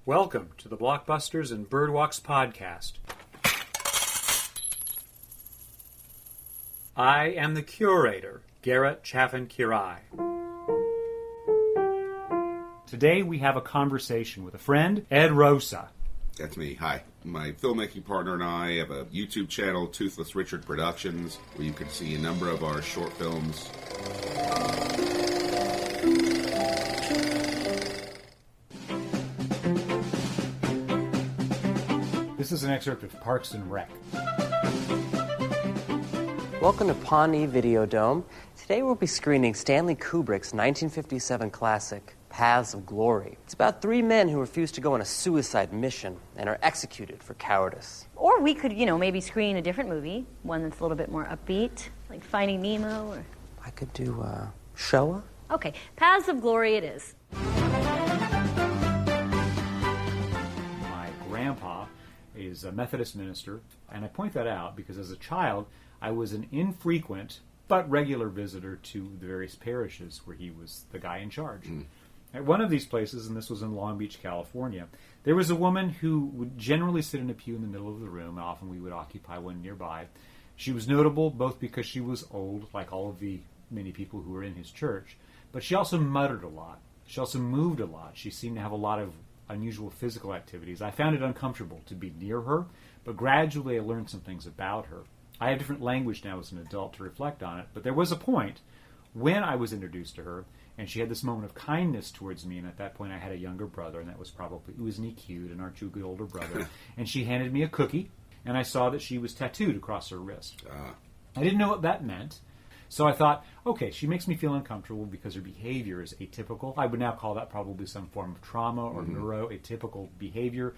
Welcome to the Blockbusters and Birdwalks podcast. I am the curator, Garrett Chaffin-Quiray. Today we have a conversation with a friend, Ed Rosa. That's me. Hi. My filmmaking partner and I have a YouTube channel, Toothless Richard Productions, where you can see a number of our short films. This is an excerpt of Parks and Rec. Welcome to Pawnee Videodome. Today we'll be screening Stanley Kubrick's 1957 classic, Paths of Glory. It's about three men who refuse to go on a suicide mission and are executed for cowardice. Or we could, maybe screen a different movie, one that's a little bit more upbeat, like Finding Nemo or... I could do, Shoah? Okay, Paths of Glory it is. My grandpa is a Methodist minister, and I point that out because as a child, I was an infrequent but regular visitor to the various parishes where he was the guy in charge. At one of these places, and this was in Long Beach, California, there was a woman who would generally sit in a pew in the middle of the room, and often we would occupy one nearby. She was notable both because she was old, like all of the many people who were in his church, but she also muttered a lot. She also moved a lot. She seemed to have a lot of unusual physical activities. I found it uncomfortable to be near her, but gradually I learned some things about her. I have different language now as an adult to reflect on it, but there was a point when I was introduced to her, and she had this moment of kindness towards me, and at that point I had a younger brother, and that was probably, wasn't he cute, and aren't you a good older brother? And she handed me a cookie, and I saw that she was tattooed across her wrist. I didn't know what that meant, so I thought, okay, she makes me feel uncomfortable because her behavior is atypical. I would now call that probably some form of trauma or neuroatypical behavior,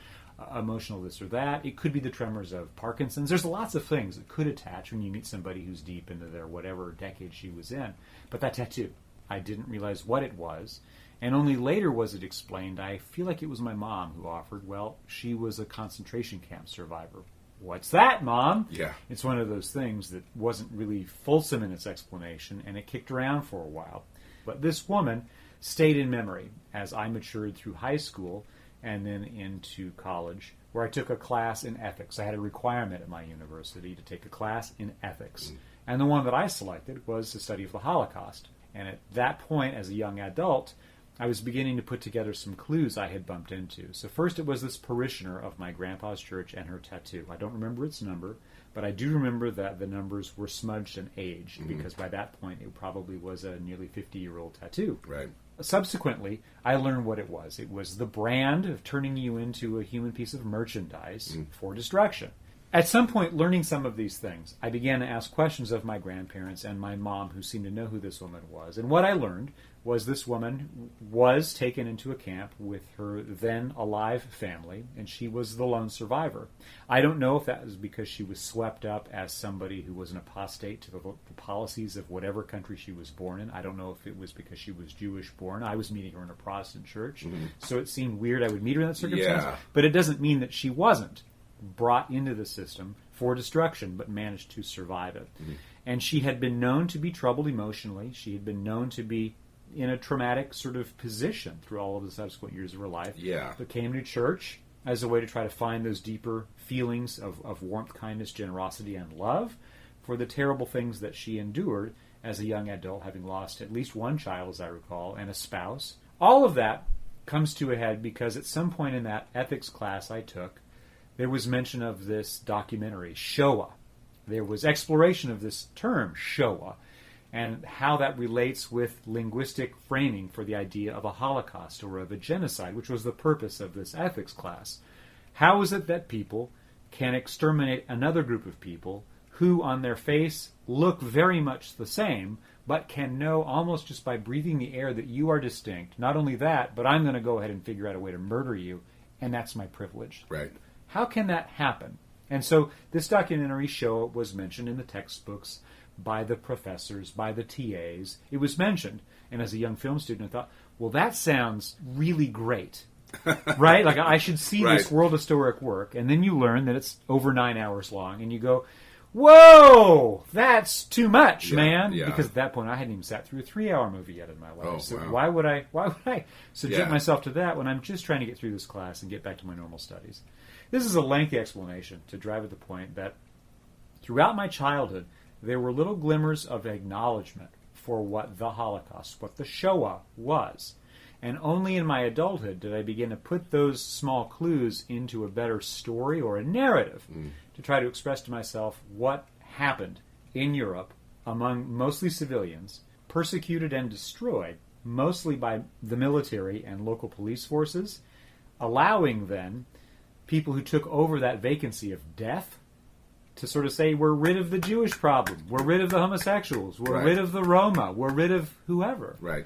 emotional this or that. It could be the tremors of Parkinson's. There's lots of things that could attach when you meet somebody who's deep into their whatever decade she was in. But that tattoo, I didn't realize what it was, and only later was it explained. I feel like it was my mom who offered, well, she was a concentration camp survivor. What's that, Mom? Yeah. It's one of those things that wasn't really fulsome in its explanation, and it kicked around for a while. But this woman stayed in memory as I matured through high school and then into college, where I took a class in ethics. I had a requirement at my university to take a class in ethics. And the one that I selected was the study of the Holocaust. And at that point, as a young adult, I was beginning to put together some clues I had bumped into. So first it was this parishioner of my grandpa's church and her tattoo. I don't remember its number, but I do remember that the numbers were smudged and aged, because by that point it probably was a nearly 50-year-old tattoo. Right. Subsequently, I learned what it was. It was the brand of turning you into a human piece of merchandise for destruction. At some point, learning some of these things, I began to ask questions of my grandparents and my mom, who seemed to know who this woman was. And what I learned was this woman was taken into a camp with her then alive family, and she was the lone survivor. I don't know if that was because she was swept up as somebody who was an apostate to the policies of whatever country she was born in. I don't know if it was because she was Jewish born. I was meeting her in a Protestant church, so it seemed weird I would meet her in that circumstance. Yeah. But it doesn't mean that she wasn't brought into the system for destruction, but managed to survive it. And she had been known to be troubled emotionally. She had been known to be in a traumatic sort of position through all of the subsequent years of her life. Yeah. But came to church as a way to try to find those deeper feelings of warmth, kindness, generosity, and love for the terrible things that she endured as a young adult, having lost at least one child, as I recall, and a spouse. All of that comes to a head because at some point in that ethics class I took, there was mention of this documentary, Shoah. There was exploration of this term, Shoah, and how that relates with linguistic framing for the idea of a Holocaust or of a genocide, which was the purpose of this ethics class. How is it that people can exterminate another group of people who, on their face, look very much the same, but can know almost just by breathing the air that you are distinct? Not only that, but I'm going to go ahead and figure out a way to murder you, and that's my privilege. Right. How can that happen? And so this documentary show was mentioned in the textbooks by the professors, by the TAs. It was mentioned. And as a young film student, I thought, well, that sounds really great. Right? Like, I should see this world historic work. And then you learn that it's over 9 hours long. And you go, whoa, that's too much, Yeah, man. yeah. Because at that point, I hadn't even sat through a 3-hour movie yet in my life. Oh, So wow. why would I subject Yeah. myself to that when I'm just trying to get through this class and get back to my normal studies? This is a lengthy explanation to drive at the point that throughout my childhood, there were little glimmers of acknowledgement for what the Holocaust, what the Shoah was. And only in my adulthood did I begin to put those small clues into a better story or a narrative to try to express to myself what happened in Europe among mostly civilians, persecuted and destroyed, mostly by the military and local police forces, allowing then people who took over that vacancy of death to sort of say, we're rid of the Jewish problem, we're rid of the homosexuals, we're Right. rid of the Roma, we're rid of whoever. Right.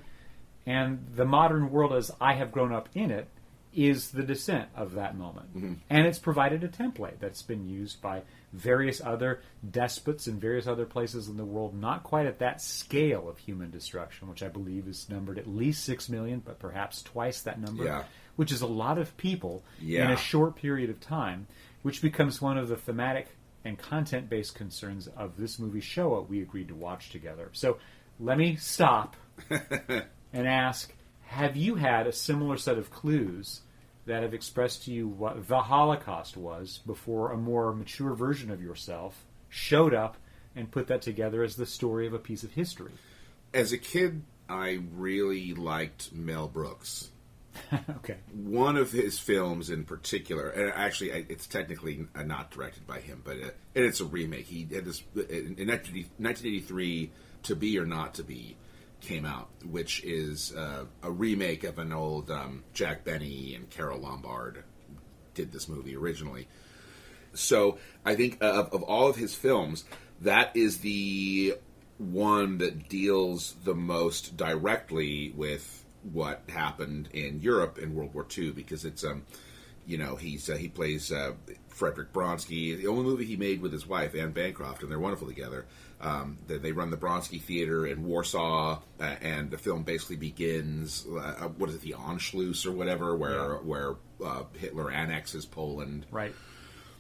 And the modern world, as I have grown up in it, is the descent of that moment. Mm-hmm. And it's provided a template that's been used by various other despots in various other places in the world, not quite at that scale of human destruction, which I believe is numbered at least 6 million, but perhaps twice that number, Yeah. which is a lot of people Yeah. in a short period of time, which becomes one of the thematic and content-based concerns of this movie Shoah we agreed to watch together. So let me stop and ask, have you had a similar set of clues that have expressed to you what the Holocaust was before a more mature version of yourself showed up and put that together as the story of a piece of history? As a kid, I really liked Mel Brooks. Okay. One of his films in particular, and actually it's technically not directed by him, but and it's a remake. He had this in 1983, To Be or Not to Be came out, which is a remake of an old Jack Benny and Carole Lombard did this movie originally. So I think of all of his films, that is the one that deals the most directly with what happened in Europe in World War II, because it's he plays Frederick Bronsky, the only movie he made with his wife Anne Bancroft, and they're wonderful together. They run the Bronsky Theater in Warsaw, and the film basically begins what is it, the Anschluss or whatever, where Hitler annexes Poland. Right.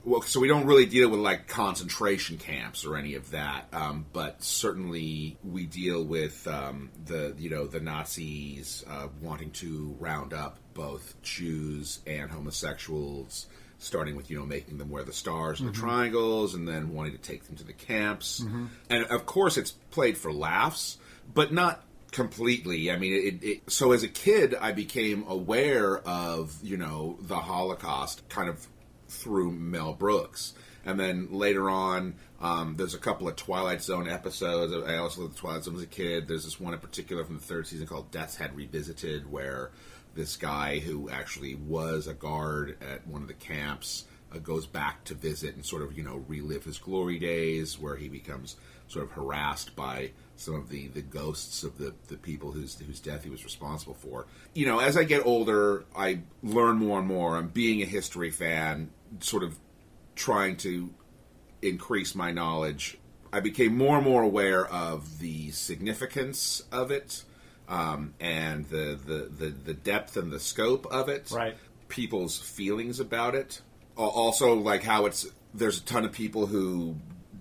Well, so we don't really deal with like concentration camps or any of that, but certainly we deal with the Nazis wanting to round up both Jews and homosexuals, starting with making them wear the stars and the triangles, and then wanting to take them to the camps. And of course, it's played for laughs, but not completely. I mean, so as a kid, I became aware of the Holocaust kind of through Mel Brooks. And then later on, there's a couple of Twilight Zone episodes. I also loved the Twilight Zone as a kid. There's this one in particular from the third season called Death's Head Revisited, where this guy who actually was a guard at one of the camps goes back to visit and sort of, relive his glory days, where he becomes sort of harassed by some of the ghosts of the people whose death he was responsible for. As I get older, I learn more and more. I'm being a history fan, sort of trying to increase my knowledge. I became more and more aware of the significance of it, and the depth and the scope of it. Right. People's feelings about it. Also, like how there's a ton of people who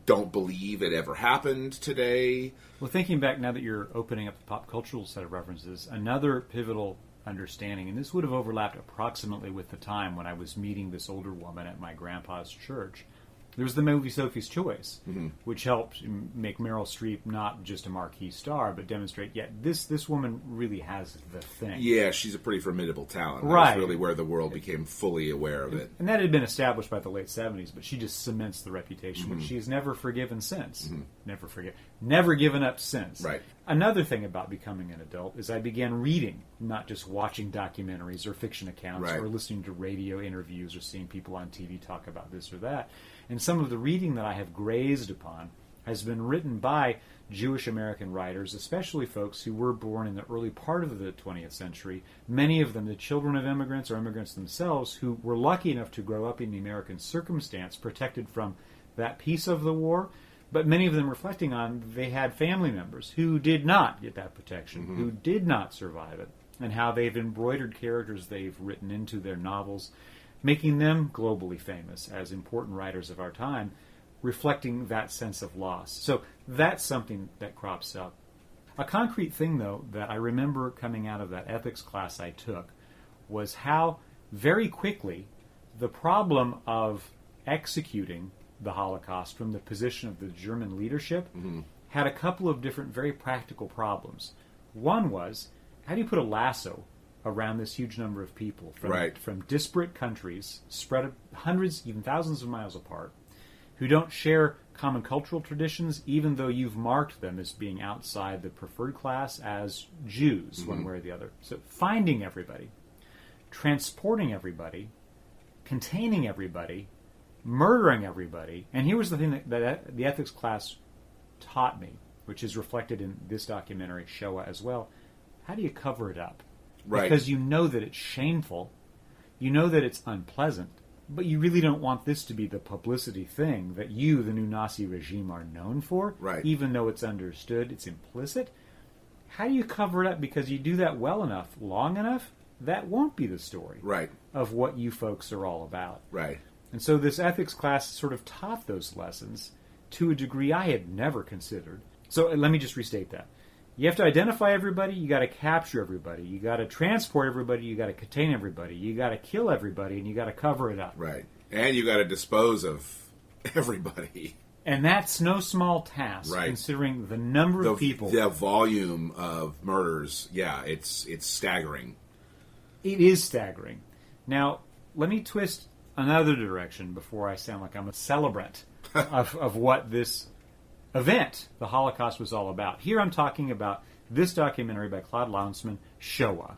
don't believe it ever happened today. Well, thinking back now that you're opening up the pop cultural set of references, another pivotal understanding, and this would have overlapped approximately with the time when I was meeting this older woman at my grandpa's church. There was the movie Sophie's Choice, which helped make Meryl Streep not just a marquee star, but demonstrate, this woman really has the thing. Yeah, she's a pretty formidable talent. Right. That's really where the world became fully aware of it. And that had been established by the late 70s, but she just cements the reputation, which she's never forgiven since. Never given up since. Right. Another thing about becoming an adult is I began reading, not just watching documentaries or fiction accounts Right. or listening to radio interviews or seeing people on TV talk about this or that. And some of the reading that I have grazed upon has been written by Jewish American writers, especially folks who were born in the early part of the 20th century, many of them the children of immigrants or immigrants themselves who were lucky enough to grow up in the American circumstance, protected from that piece of the war, but many of them reflecting on they had family members who did not get that protection, who did not survive it, and how they've embroidered characters they've written into their novels, making them globally famous as important writers of our time, reflecting that sense of loss. So that's something that crops up. A concrete thing, though, that I remember coming out of that ethics class I took was how very quickly the problem of executing the Holocaust from the position of the German leadership had a couple of different very practical problems. One was, how do you put a lasso around this huge number of people from disparate countries, spread hundreds, even thousands of miles apart, who don't share common cultural traditions, even though you've marked them as being outside the preferred class as Jews, one way or the other. So finding everybody, transporting everybody, containing everybody, murdering everybody. And here was the thing that the ethics class taught me, which is reflected in this documentary, Shoah, as well. How do you cover it up? Right. Because you know that it's shameful, you know that it's unpleasant, but you really don't want this to be the publicity thing that you, the new Nazi regime, are known for, right. Even though it's understood, it's implicit. How do you cover it up? Because you do that well enough, long enough, that won't be the story right. of what you folks are all about. Right. And so this ethics class sort of taught those lessons to a degree I had never considered. So let me just restate that. You have to identify everybody, you got to capture everybody, you got to transport everybody, you got to contain everybody, you got to kill everybody, and you got to cover it up. Right. And you got to dispose of everybody. And that's no small task, right. Considering the number of people. The volume of murders, yeah, it's staggering. It is staggering. Now, let me twist another direction before I sound like I'm a celebrant of what this event, the Holocaust, was all about. Here I'm talking about this documentary by Claude Lanzmann, Shoah,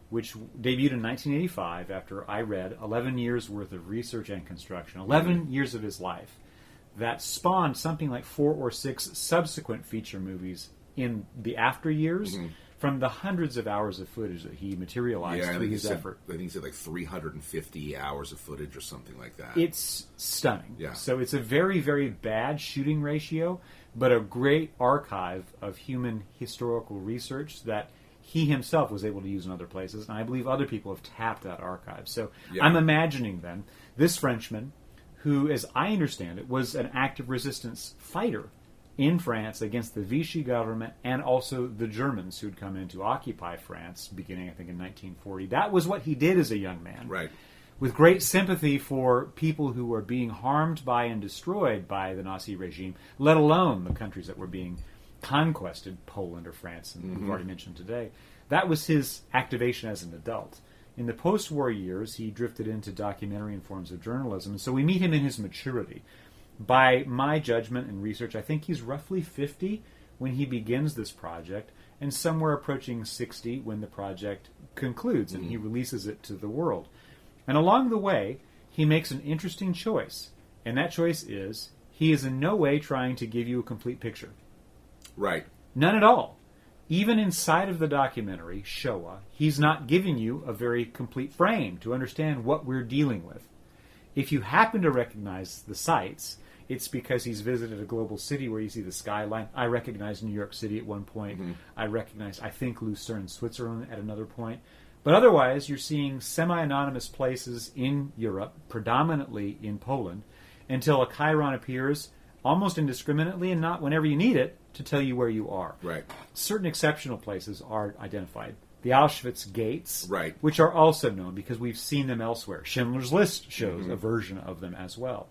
which debuted in 1985 after I read 11 years worth of research and construction, 11 years of his life, that spawned something like 4 or 6 subsequent feature movies in the after years from the hundreds of hours of footage that he materialized through his effort. I think he said like 350 hours of footage or something like that. It's stunning. Yeah. So it's a very, very bad shooting ratio, but a great archive of human historical research that he himself was able to use in other places, and I believe other people have tapped that archive. So I'm imagining then this Frenchman, who, as I understand it, was an active resistance fighter in France against the Vichy government and also the Germans who'd come in to occupy France beginning, I think, in 1940. That was what he did as a young man. Right. With great sympathy for people who were being harmed by and destroyed by the Nazi regime, let alone the countries that were being conquested, Poland or France, and we've already mentioned today. That was his activation as an adult. In the post-war years, he drifted into documentary and forms of journalism, and so we meet him in his maturity. By my judgment and research, I think he's roughly 50 when he begins this project, and somewhere approaching 60 when the project concludes and he releases it to the world. And along the way, he makes an interesting choice, and that choice is he is in no way trying to give you a complete picture. Right. None at all. Even inside of the documentary, Shoah, he's not giving you a very complete frame to understand what we're dealing with. If you happen to recognize the sites, it's because he's visited a global city where you see the skyline. I recognize New York City at one point. I recognize, I think, Lucerne, Switzerland at another point. But otherwise, you're seeing semi-anonymous places in Europe, predominantly in Poland, until a chyron appears almost indiscriminately and not whenever you need it to tell you where you are. Right. Certain exceptional places are identified. The Auschwitz gates, right, which are also known because we've seen them elsewhere. Schindler's List shows a version of them as well.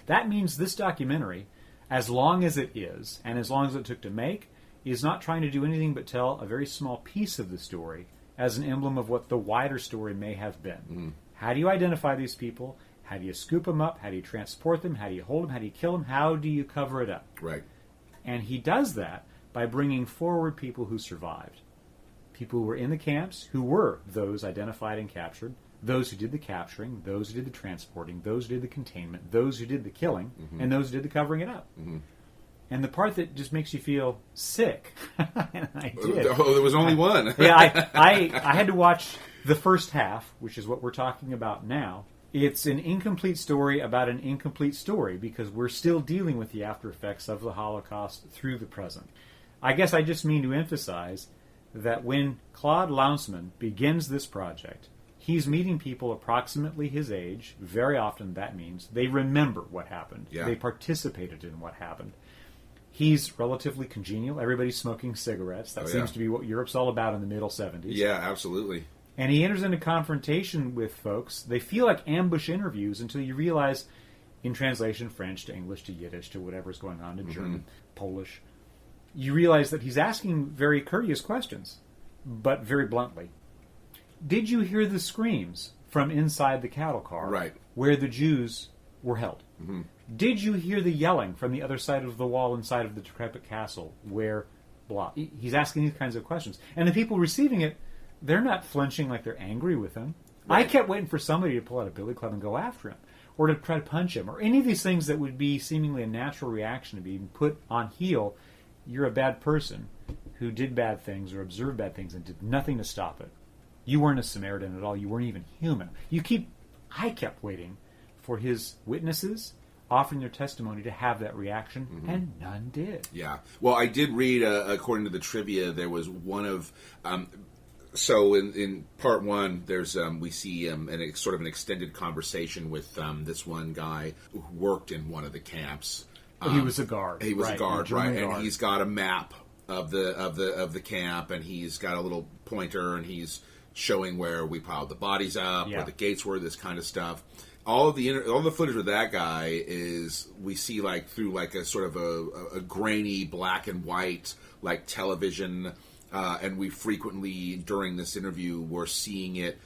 That means this documentary, as long as it is, and as long as it took to make, is not trying to do anything but tell a very small piece of the story as an emblem of what the wider story may have been. How do you identify these people? How do you scoop them up? How do you transport them? How do you hold them? How do you kill them? How do you cover it up? Right. And he does that by bringing forward people who survived. People who were in the camps, who were those identified and captured, those who did the capturing, those who did the transporting, those who did the containment, those who did the killing, and those who did the covering it up. And the part that just makes you feel sick, and I did. Oh, there was only one. Yeah, I had to watch the first half, which is what we're talking about now. It's an incomplete story about an incomplete story because we're still dealing with the after effects of the Holocaust through the present. I guess I just mean to emphasize that when Claude Lanzmann begins this project, He's meeting people approximately his age. Very often that means they remember what happened. Yeah. They participated in what happened. He's relatively congenial. Everybody's smoking cigarettes. That seems to be what Europe's all about in the middle 70s. Yeah, absolutely. And he enters into confrontation with folks. They feel like ambush interviews until you realize, in translation, French to English to Yiddish to whatever's going on to German, Polish, you realize that he's asking very courteous questions, but very bluntly. Did you hear the screams from inside the cattle car where the Jews were held? Mm-hmm. Did you hear the yelling from the other side of the wall inside of the decrepit castle where blah? He's asking these kinds of questions. And the people receiving it, they're not flinching like they're angry with him. Right. I kept waiting for somebody to pull out a billy club and go after him, or to try to punch him, or any of these things that would be seemingly a natural reaction to being put on heel. You're a bad person who did bad things or observed bad things and did nothing to stop it. You weren't a Samaritan at all. You weren't even human. I kept waiting for his witnesses offering their testimony to have that reaction, and none did. Yeah. Well, I did read, according to the trivia, there was one of... so in part one, there's we see sort of an extended conversation with this one guy who worked in one of the camps. He was a guard. He was a guard, right? Guard. And he's got a map of the camp, and he's got a little pointer, and he's showing where we piled the bodies up, where the gates were, this kind of stuff. All the footage of that guy is we see like through like a sort of a grainy black and white like television, and we frequently during this interview were seeing it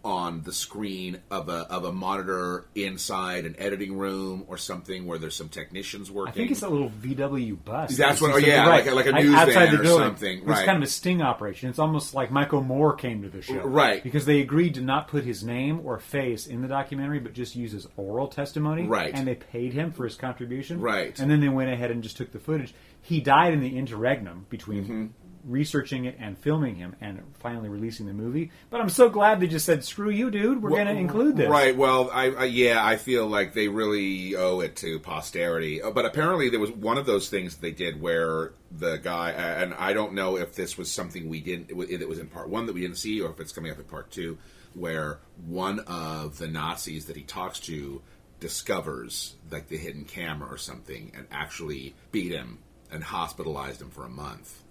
on the screen of a monitor inside an editing room or something where there's some technicians working. I think it's a little VW bus. That's what. Oh yeah, right. like a news outside van the or building. Something. It's right. kind of a sting operation. It's almost like Michael Moore came to the show, right? Because they agreed to not put his name or face in the documentary, but just use his oral testimony, right? And they paid him for his contribution, right? And then they went ahead and just took the footage. He died in the interregnum between researching it and filming him and finally releasing the movie. But I'm so glad they just said, screw you, dude, we're going to include this. Right, well, I feel like they really owe it to posterity. But apparently there was one of those things that they did where the guy, and I don't know if this was something we didn't, it was in part one that we didn't see or if it's coming up in part two, where one of the Nazis that he talks to discovers like the hidden camera or something and actually beat him and hospitalized him for a month.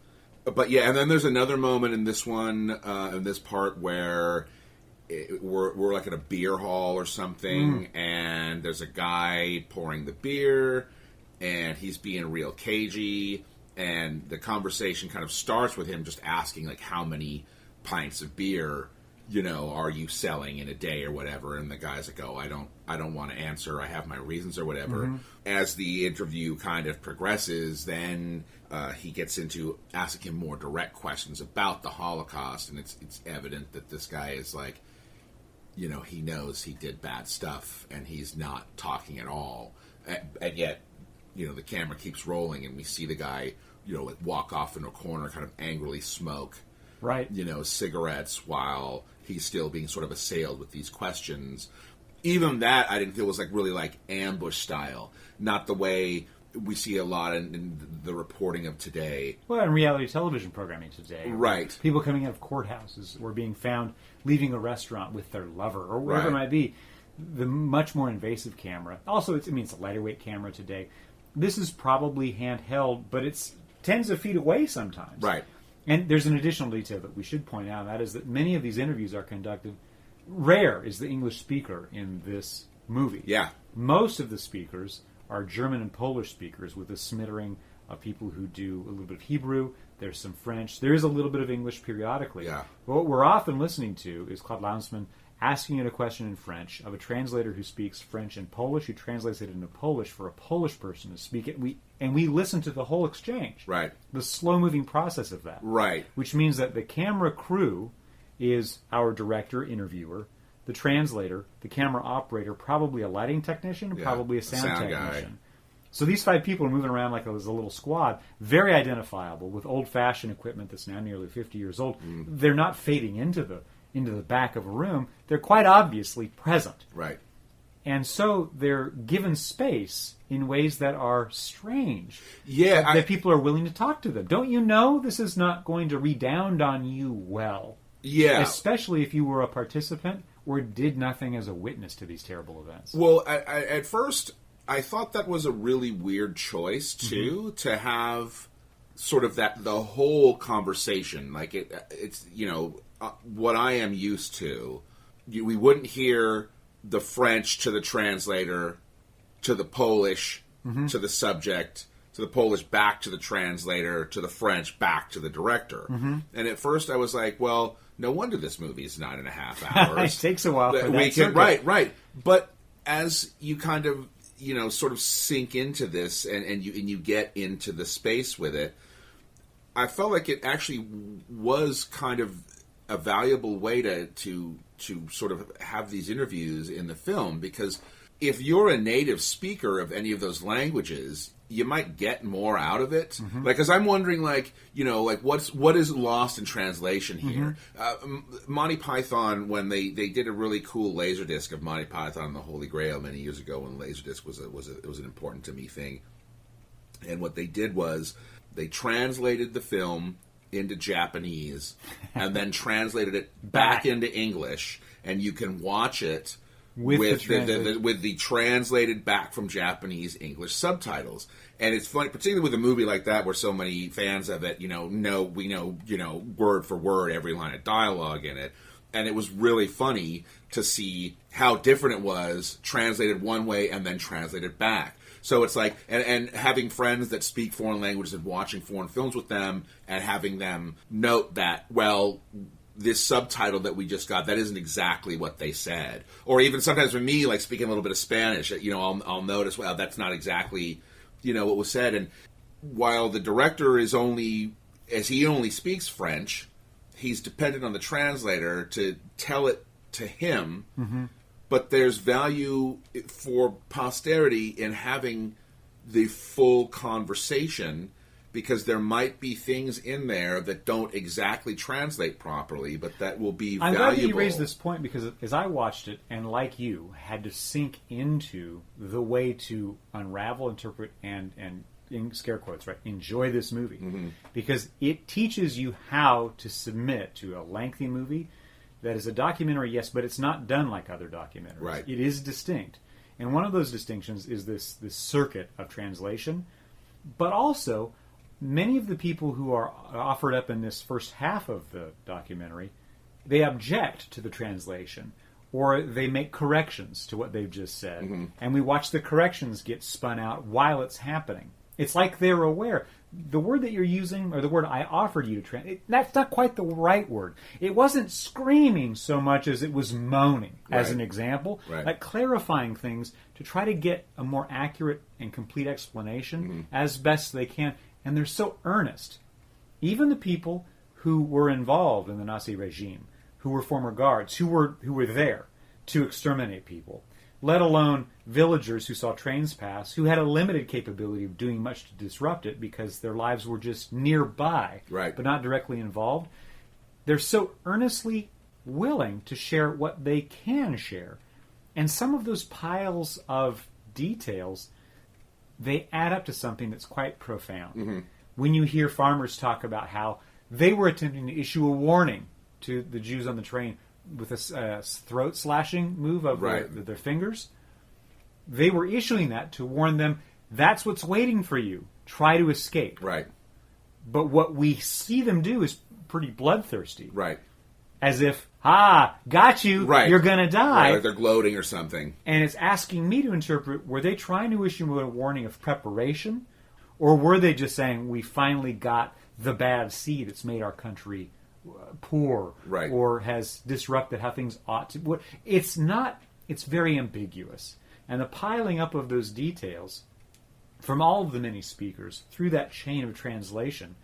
But yeah, and then there's another moment in this one, in this part, where we're like at a beer hall or something, and there's a guy pouring the beer, and he's being real cagey, and the conversation kind of starts with him just asking, like, how many pints of beer, are you selling in a day or whatever? And the guy's like, oh, I don't want to answer. I have my reasons or whatever. As the interview kind of progresses, then he gets into asking him more direct questions about the Holocaust, and it's evident that this guy is like, he knows he did bad stuff, and he's not talking at all. And yet, the camera keeps rolling, and we see the guy, like walk off in a corner, kind of angrily smoke, right? Cigarettes while he's still being sort of assailed with these questions. Even that I didn't feel was like really like ambush style, not the way we see a lot in the reporting of today. Well, in reality television programming today. Right. People coming out of courthouses or being found leaving a restaurant with their lover or whatever it might be. The much more invasive camera. Also, it's a lighter weight camera today. This is probably handheld, but it's tens of feet away sometimes. Right. And there's an additional detail that we should point out, and that is that many of these interviews are conducted. Rare is the English speaker in this movie. Yeah. Most of the speakers are German and Polish speakers with a smattering of people who do a little bit of Hebrew. There's some French. There is a little bit of English periodically. Yeah. What we're often listening to is Claude Lanzmann asking it a question in French of a translator who speaks French and Polish, who translates it into Polish for a Polish person to speak it. We listen to the whole exchange. Right. The slow-moving process of that. Right. Which means that the camera crew is our director, interviewer, the translator, the camera operator, probably a lighting technician, probably a sound technician. Guy. So these 5 people are moving around like it was a little squad, very identifiable with old-fashioned equipment that's now nearly 50 years old. They're not fading into the back of a room. They're quite obviously present. Right. And so they're given space in ways that are strange. Yeah. That people are willing to talk to them. Don't you know this is not going to redound on you well? Yeah. Especially if you were a participant or did nothing as a witness to these terrible events. Well, at first, I thought that was a really weird choice, too, to have sort of the whole conversation. Like, it's, what I am used to. We wouldn't hear the French to the translator, to the Polish, to the subject, to the Polish back to the translator, to the French back to the director. And at first I was like, well, no wonder this movie is 9.5 hours. It takes a while for that circuit. Right. But as you kind of, sort of sink into this and you get into the space with it, I felt like it actually was kind of a valuable way to sort of have these interviews in the film, because if you're a native speaker of any of those languages, you might get more out of it. Like, because I'm wondering, what is lost in translation here? Monty Python, when they did a really cool Laserdisc of Monty Python and the Holy Grail many years ago, when Laserdisc was an important to me thing, and what they did was they translated the film into Japanese and then translated it back into English, and you can watch it with the translated back from Japanese English subtitles. And it's funny, particularly with a movie like that where so many fans of it, we know word for word every line of dialogue in it. And it was really funny to see how different it was translated one way and then translated back. So it's like, and having friends that speak foreign languages and watching foreign films with them and having them note that, well, this subtitle that we just got, that isn't exactly what they said. Or even sometimes for me, like speaking a little bit of Spanish, I'll notice, well, that's not exactly, what was said. And while the director is only speaks French, he's dependent on the translator to tell it to him. But there's value for posterity in having the full conversation, because there might be things in there that don't exactly translate properly, but that will be valuable. I'm glad that you raised this point, because as I watched it, and like you, had to sink into the way to unravel, interpret, and in scare quotes, right, enjoy this movie. Because it teaches you how to submit to a lengthy movie that is a documentary, yes, but it's not done like other documentaries. Right. It is distinct. And one of those distinctions is this circuit of translation. But also, many of the people who are offered up in this first half of the documentary, they object to the translation, or they make corrections to what they've just said. And we watch the corrections get spun out while it's happening. It's like they're aware. The word that you're using, or the word I offered you to translate, that's not quite the right word. It wasn't screaming so much as it was moaning, as an example. Like clarifying things to try to get a more accurate and complete explanation as best they can. And they're so earnest. Even the people who were involved in the Nazi regime, who were former guards, who were there to exterminate people, let alone villagers who saw trains pass, who had a limited capability of doing much to disrupt it because their lives were just nearby, but not directly involved. They're so earnestly willing to share what they can share. And some of those piles of details, they add up to something that's quite profound. When you hear farmers talk about how they were attempting to issue a warning to the Jews on the train with a throat-slashing move of their fingers, they were issuing that to warn them, that's what's waiting for you. Try to escape. But what we see them do is pretty bloodthirsty. As if, got you, you're going to die. Like they're gloating or something. And it's asking me to interpret, were they trying to issue a warning of preparation? Or were they just saying, we finally got the bad seed that's made our country poor, or has disrupted how things ought to... It's not... It's very ambiguous. And the piling up of those details from all of the many speakers through that chain of translation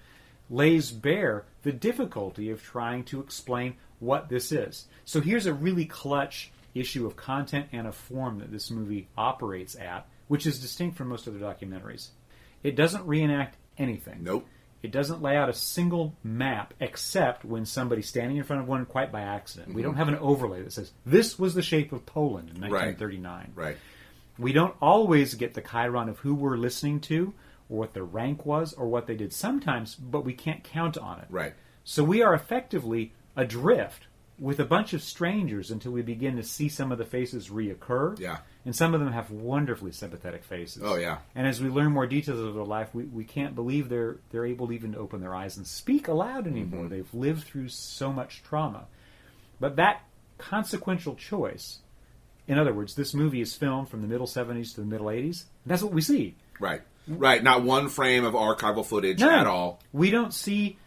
lays bare the difficulty of trying to explain what this is. So here's a really clutch issue of content and of form that this movie operates at, which is distinct from most other documentaries. It doesn't reenact anything. It doesn't lay out a single map, except when somebody's standing in front of one quite by accident. We don't have an overlay that says, this was the shape of Poland in 1939. We don't always get the chyron of who we're listening to, or what their rank was, or what they did sometimes, but we can't count on it. So we are effectively adrift with a bunch of strangers until we begin to see some of the faces reoccur. Yeah. And some of them have wonderfully sympathetic faces. Oh, yeah. And as we learn more details of their life, we can't believe they're able to even open their eyes and speak aloud anymore. Mm-hmm. They've lived through so much trauma. But that consequential choice, in other words, this movie is filmed from the middle 70s to the middle 80s. That's what we see. Right. Right. Not one frame of archival footage at all. We don't see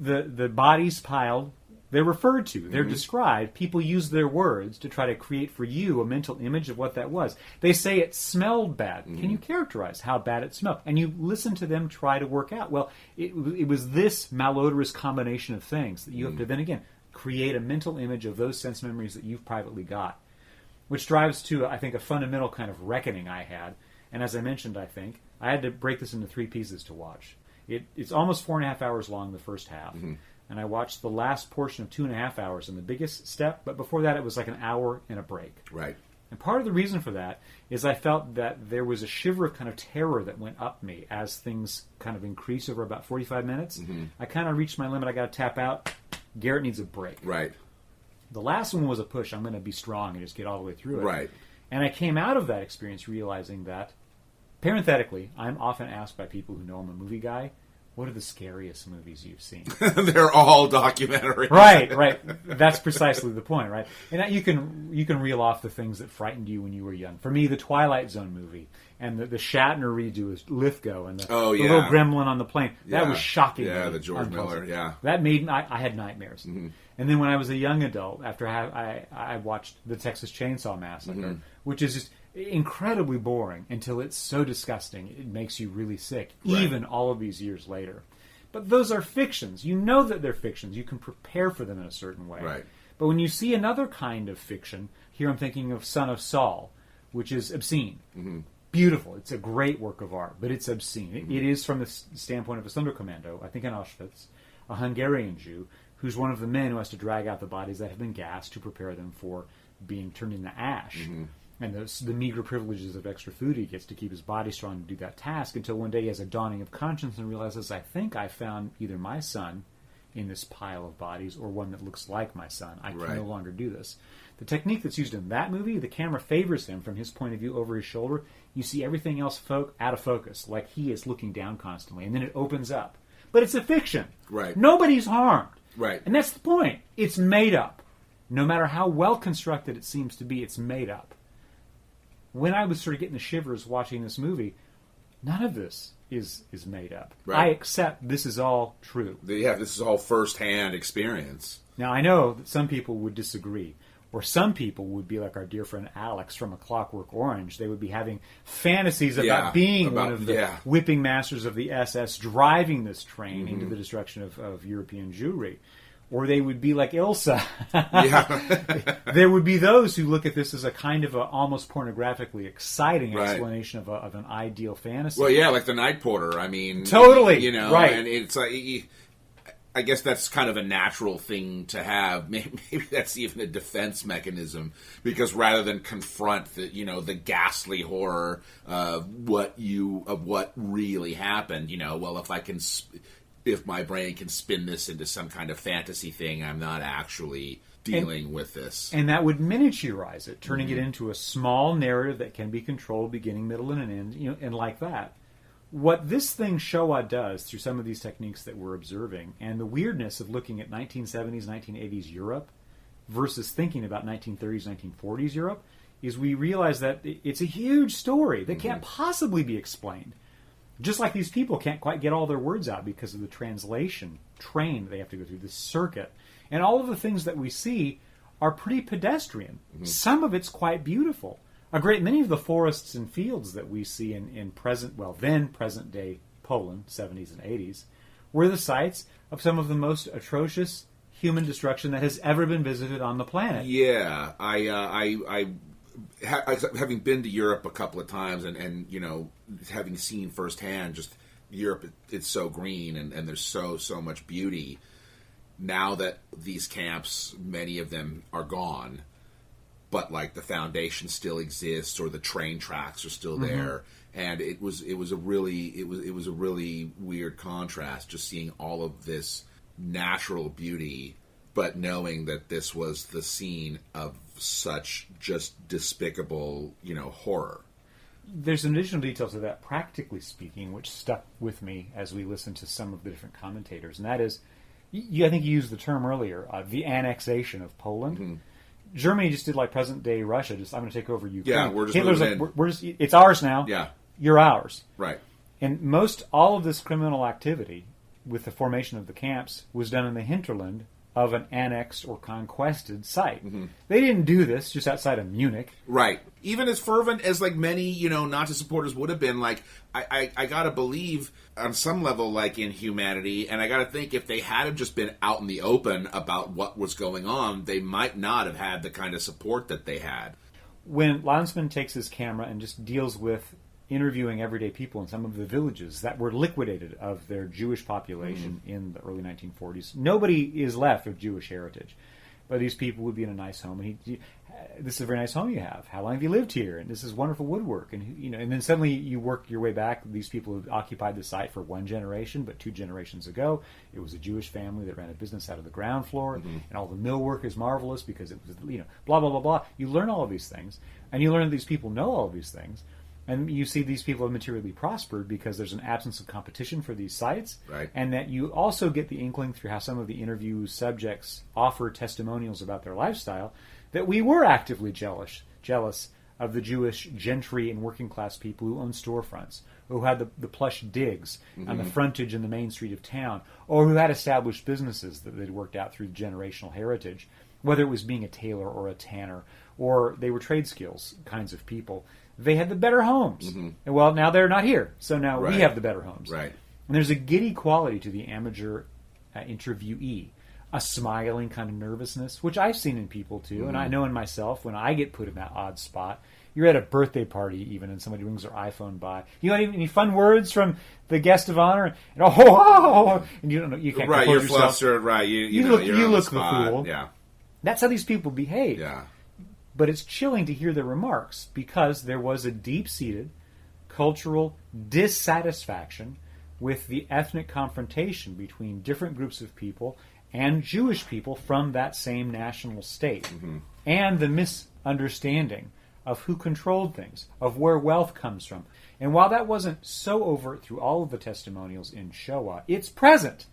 the bodies piled. They're referred to. They're described. People use their words to try to create for you a mental image of what that was. They say it smelled bad. Can you characterize how bad it smelled? And you listen to them try to work out. Well, it was this malodorous combination of things that you have to then again create a mental image of those sense memories that you've privately got, which drives to, I think, a fundamental kind of reckoning I had. And as I mentioned, I think, I had to break this into 3 pieces to watch. It's almost 4.5 hours long, the first half. And I watched the last portion of 2.5 hours in the biggest step, but before that it was like an hour and a break. Right. And part of the reason for that is I felt that there was a shiver of kind of terror that went up me as things kind of increased over about 45 minutes. I kind of reached my limit. I got to tap out. Garrett needs a break. Right. The last one was a push. I'm going to be strong and just get all the way through it. Right. And I came out of that experience realizing that, parenthetically, I'm often asked by people who know I'm a movie guy, what are the scariest movies you've seen? They're all documentaries. Right. That's precisely the point, right? And you can reel off the things that frightened you when you were young. For me, the Twilight Zone movie and the Shatner redo of Lithgow and the little gremlin on the plane. That was shocking. Yeah, the George Miller, That made I had nightmares. And then when I was a young adult, after I watched the Texas Chainsaw Massacre, which is just incredibly boring until it's so disgusting it makes you really sick, even all of these years later. But those are fictions. You know that they're fictions. You can prepare for them in a certain way. Right. But when you see another kind of fiction, here I'm thinking of Son of Saul, which is obscene. Beautiful. It's a great work of art, but it's obscene. It is from the standpoint of a Sonderkommando, I think in Auschwitz, a Hungarian Jew, who's one of the men who has to drag out the bodies that have been gassed to prepare them for being turned into ash. And the meager privileges of extra food he gets to keep his body strong to do that task, until one day he has a dawning of conscience and realizes, I think I found either my son in this pile of bodies or one that looks like my son. I can no longer do this. The technique that's used in that movie, the camera favors him from his point of view over his shoulder. You see everything else out of focus, like he is looking down constantly, and then it opens up. But it's a fiction. Right. Nobody's harmed. Right. And that's the point. It's made up. No matter how well constructed it seems to be, it's made up. When I was sort of getting the shivers watching this movie, none of this is made up. Right. I accept this is all true. Yeah, this is all first-hand experience. Now, I know that some people would disagree, or some people would be like our dear friend Alex from A Clockwork Orange. They would be having fantasies about being one of the whipping masters of the SS, driving this train into the destruction of European Jewry. Or they would be like Ilsa. There would be those who look at this as a kind of a almost pornographically exciting explanation of an ideal fantasy. Well, yeah, like the Night Porter. I mean, totally, you know, and it's like, I guess that's kind of a natural thing to have. Maybe that's even a defense mechanism, because rather than confront the ghastly horror of what really happened, well, if my brain can spin this into some kind of fantasy thing, I'm not actually dealing with this. And that would miniaturize it, turning it into a small narrative that can be controlled beginning, middle, and an end, and like that. What this thing Shoah does through some of these techniques that we're observing, and the weirdness of looking at 1970s, 1980s Europe versus thinking about 1930s, 1940s Europe, is we realize that it's a huge story that can't possibly be explained. Just like these people can't quite get all their words out because of the translation train they have to go through, this circuit. And all of the things that we see are pretty pedestrian. Some of it's quite beautiful. A great many of the forests and fields that we see in present-day Poland, 70s and 80s, were the sites of some of the most atrocious human destruction that has ever been visited on the planet. Yeah, having been to Europe a couple of times and having seen firsthand just Europe, it's so green and there's so much beauty. Now that these camps, many of them are gone, but like the foundation still exists or the train tracks are still there, and it was a really weird contrast just seeing all of this natural beauty but knowing that this was the scene of such just despicable, horror. There's some additional detail to that, practically speaking, which stuck with me as we listened to some of the different commentators, and that is, I think you used the term earlier, the annexation of Poland. Mm-hmm. Germany just did like present-day Russia, I'm going to take over Ukraine. Yeah, we're just Hitler's moving like, it's ours now. Yeah. You're ours. Right. And all of this criminal activity with the formation of the camps was done in the hinterland of an annexed or conquested site. Mm-hmm. They didn't do this just outside of Munich. Right. Even as fervent as like many, Nazi supporters would have been, like, I gotta believe on some level, like, in humanity, and I gotta think if they had just been out in the open about what was going on, they might not have had the kind of support that they had. When Landsman takes his camera and just deals with interviewing everyday people in some of the villages that were liquidated of their Jewish population in the early 1940s. Nobody is left of Jewish heritage. But these people would be in a nice home, and this is a very nice home you have. How long have you lived here? And this is wonderful woodwork. And and then suddenly you work your way back. These people have occupied the site for one generation, but 2 generations ago, it was a Jewish family that ran a business out of the ground floor, and all the millwork is marvelous because it was, blah, blah, blah, blah. You learn all of these things, and you learn that these people know all of these things. And you see these people have materially prospered because there's an absence of competition for these sites. Right. And that you also get the inkling through how some of the interview subjects offer testimonials about their lifestyle that we were actively jealous of the Jewish gentry and working class people who owned storefronts, who had the plush digs on the frontage in the main street of town, or who had established businesses that they'd worked out through generational heritage, whether it was being a tailor or a tanner, or they were trade skills kinds of people. They had the better homes. And well, now they're not here, so now we have the better homes. Right. And there's a giddy quality to the amateur interviewee, a smiling kind of nervousness, which I've seen in people too, and I know in myself when I get put in that odd spot. You're at a birthday party even, and somebody brings their iPhone by. You want any fun words from the guest of honor? And and you don't know, you can't compose you're yourself. Flustered, right? You look the fool. Yeah. That's how these people behave. Yeah. But it's chilling to hear their remarks because there was a deep-seated cultural dissatisfaction with the ethnic confrontation between different groups of people and Jewish people from that same national state, and the misunderstanding of who controlled things, of where wealth comes from. And while that wasn't so overt through all of the testimonials in Shoah, it's present.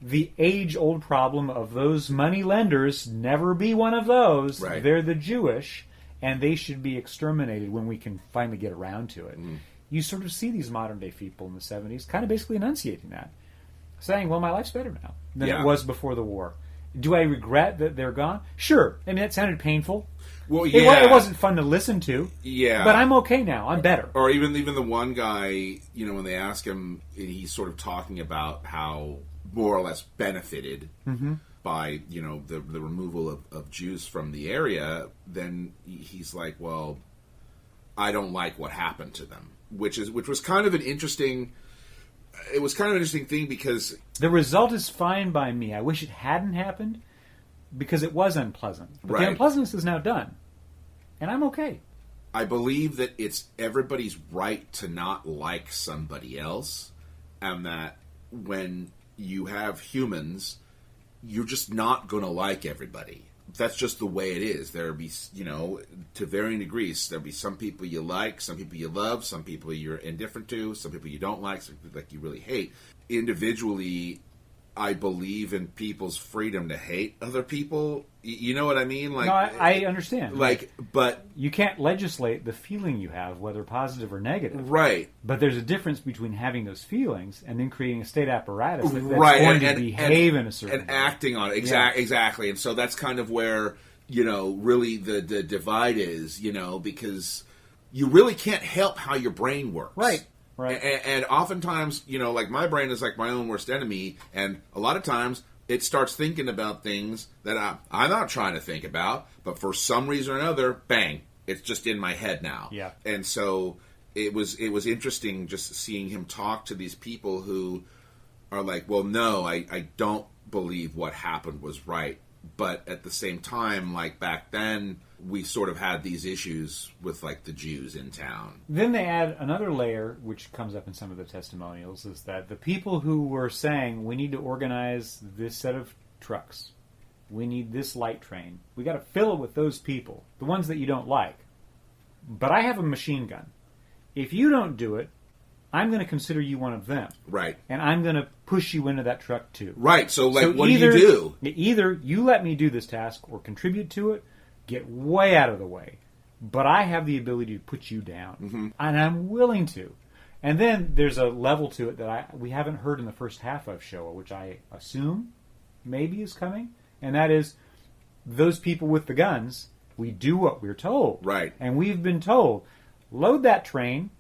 The age-old problem of those money lenders, never be one of those. Right. They're the Jewish, and they should be exterminated when we can finally get around to it. You sort of see these modern-day people in the 70s kind of basically enunciating that, saying, well, my life's better now than it was before the war. Do I regret that they're gone? Sure. I mean, that sounded painful. Well, yeah. It wasn't fun to listen to. Yeah. But I'm okay now. I'm better. Or even the one guy, when they ask him, he's sort of talking about how more or less benefited by, the removal of Jews from the area. Then he's like, well, I don't like what happened to them, which was kind of an interesting. It was kind of an interesting thing because the result is fine by me. I wish it hadn't happened because it was unpleasant. But the unpleasantness is now done. And I'm okay. I believe that it's everybody's right to not like somebody else, and that when you have humans, you're just not going to like everybody. That's just the way it is. There'll be, to varying degrees, there'll be some people you like, some people you love, some people you're indifferent to, some people you don't like, some people you really hate. Individually, I believe in people's freedom to hate other people. You know what I mean? Like, no, I understand. But you can't legislate the feeling you have, whether positive or negative. Right. But there's a difference between having those feelings and then creating a state apparatus that's going to behave in a certain way. And acting on it. Exactly. And so that's kind of where, really the divide is, because you really can't help how your brain works. Right. Right. And oftentimes, like my brain is like my own worst enemy, and a lot of times it starts thinking about things that I'm not trying to think about, but for some reason or another, bang, it's just in my head now. Yeah. And so it was interesting just seeing him talk to these people who are like, well, no, I don't believe what happened was right. But at the same time, like back then, we sort of had these issues with like the Jews in town. Then they add another layer, which comes up in some of the testimonials, is that the people who were saying we need to organize this set of trucks We need this light train. We got to fill it with those people, the ones that you don't like. But I have a machine gun. If you don't do it, I'm going to consider you one of them. Right. And I'm going to push you into that truck too. Right. So, like, what do you do? Either you let me do this task or contribute to it, get way out of the way. But I have the ability to put you down. Mm-hmm. And I'm willing to. And then there's a level to it that we haven't heard in the first half of Shoah, which I assume maybe is coming. And that is, those people with the guns, we do what we're told. Right. And we've been told, load that train.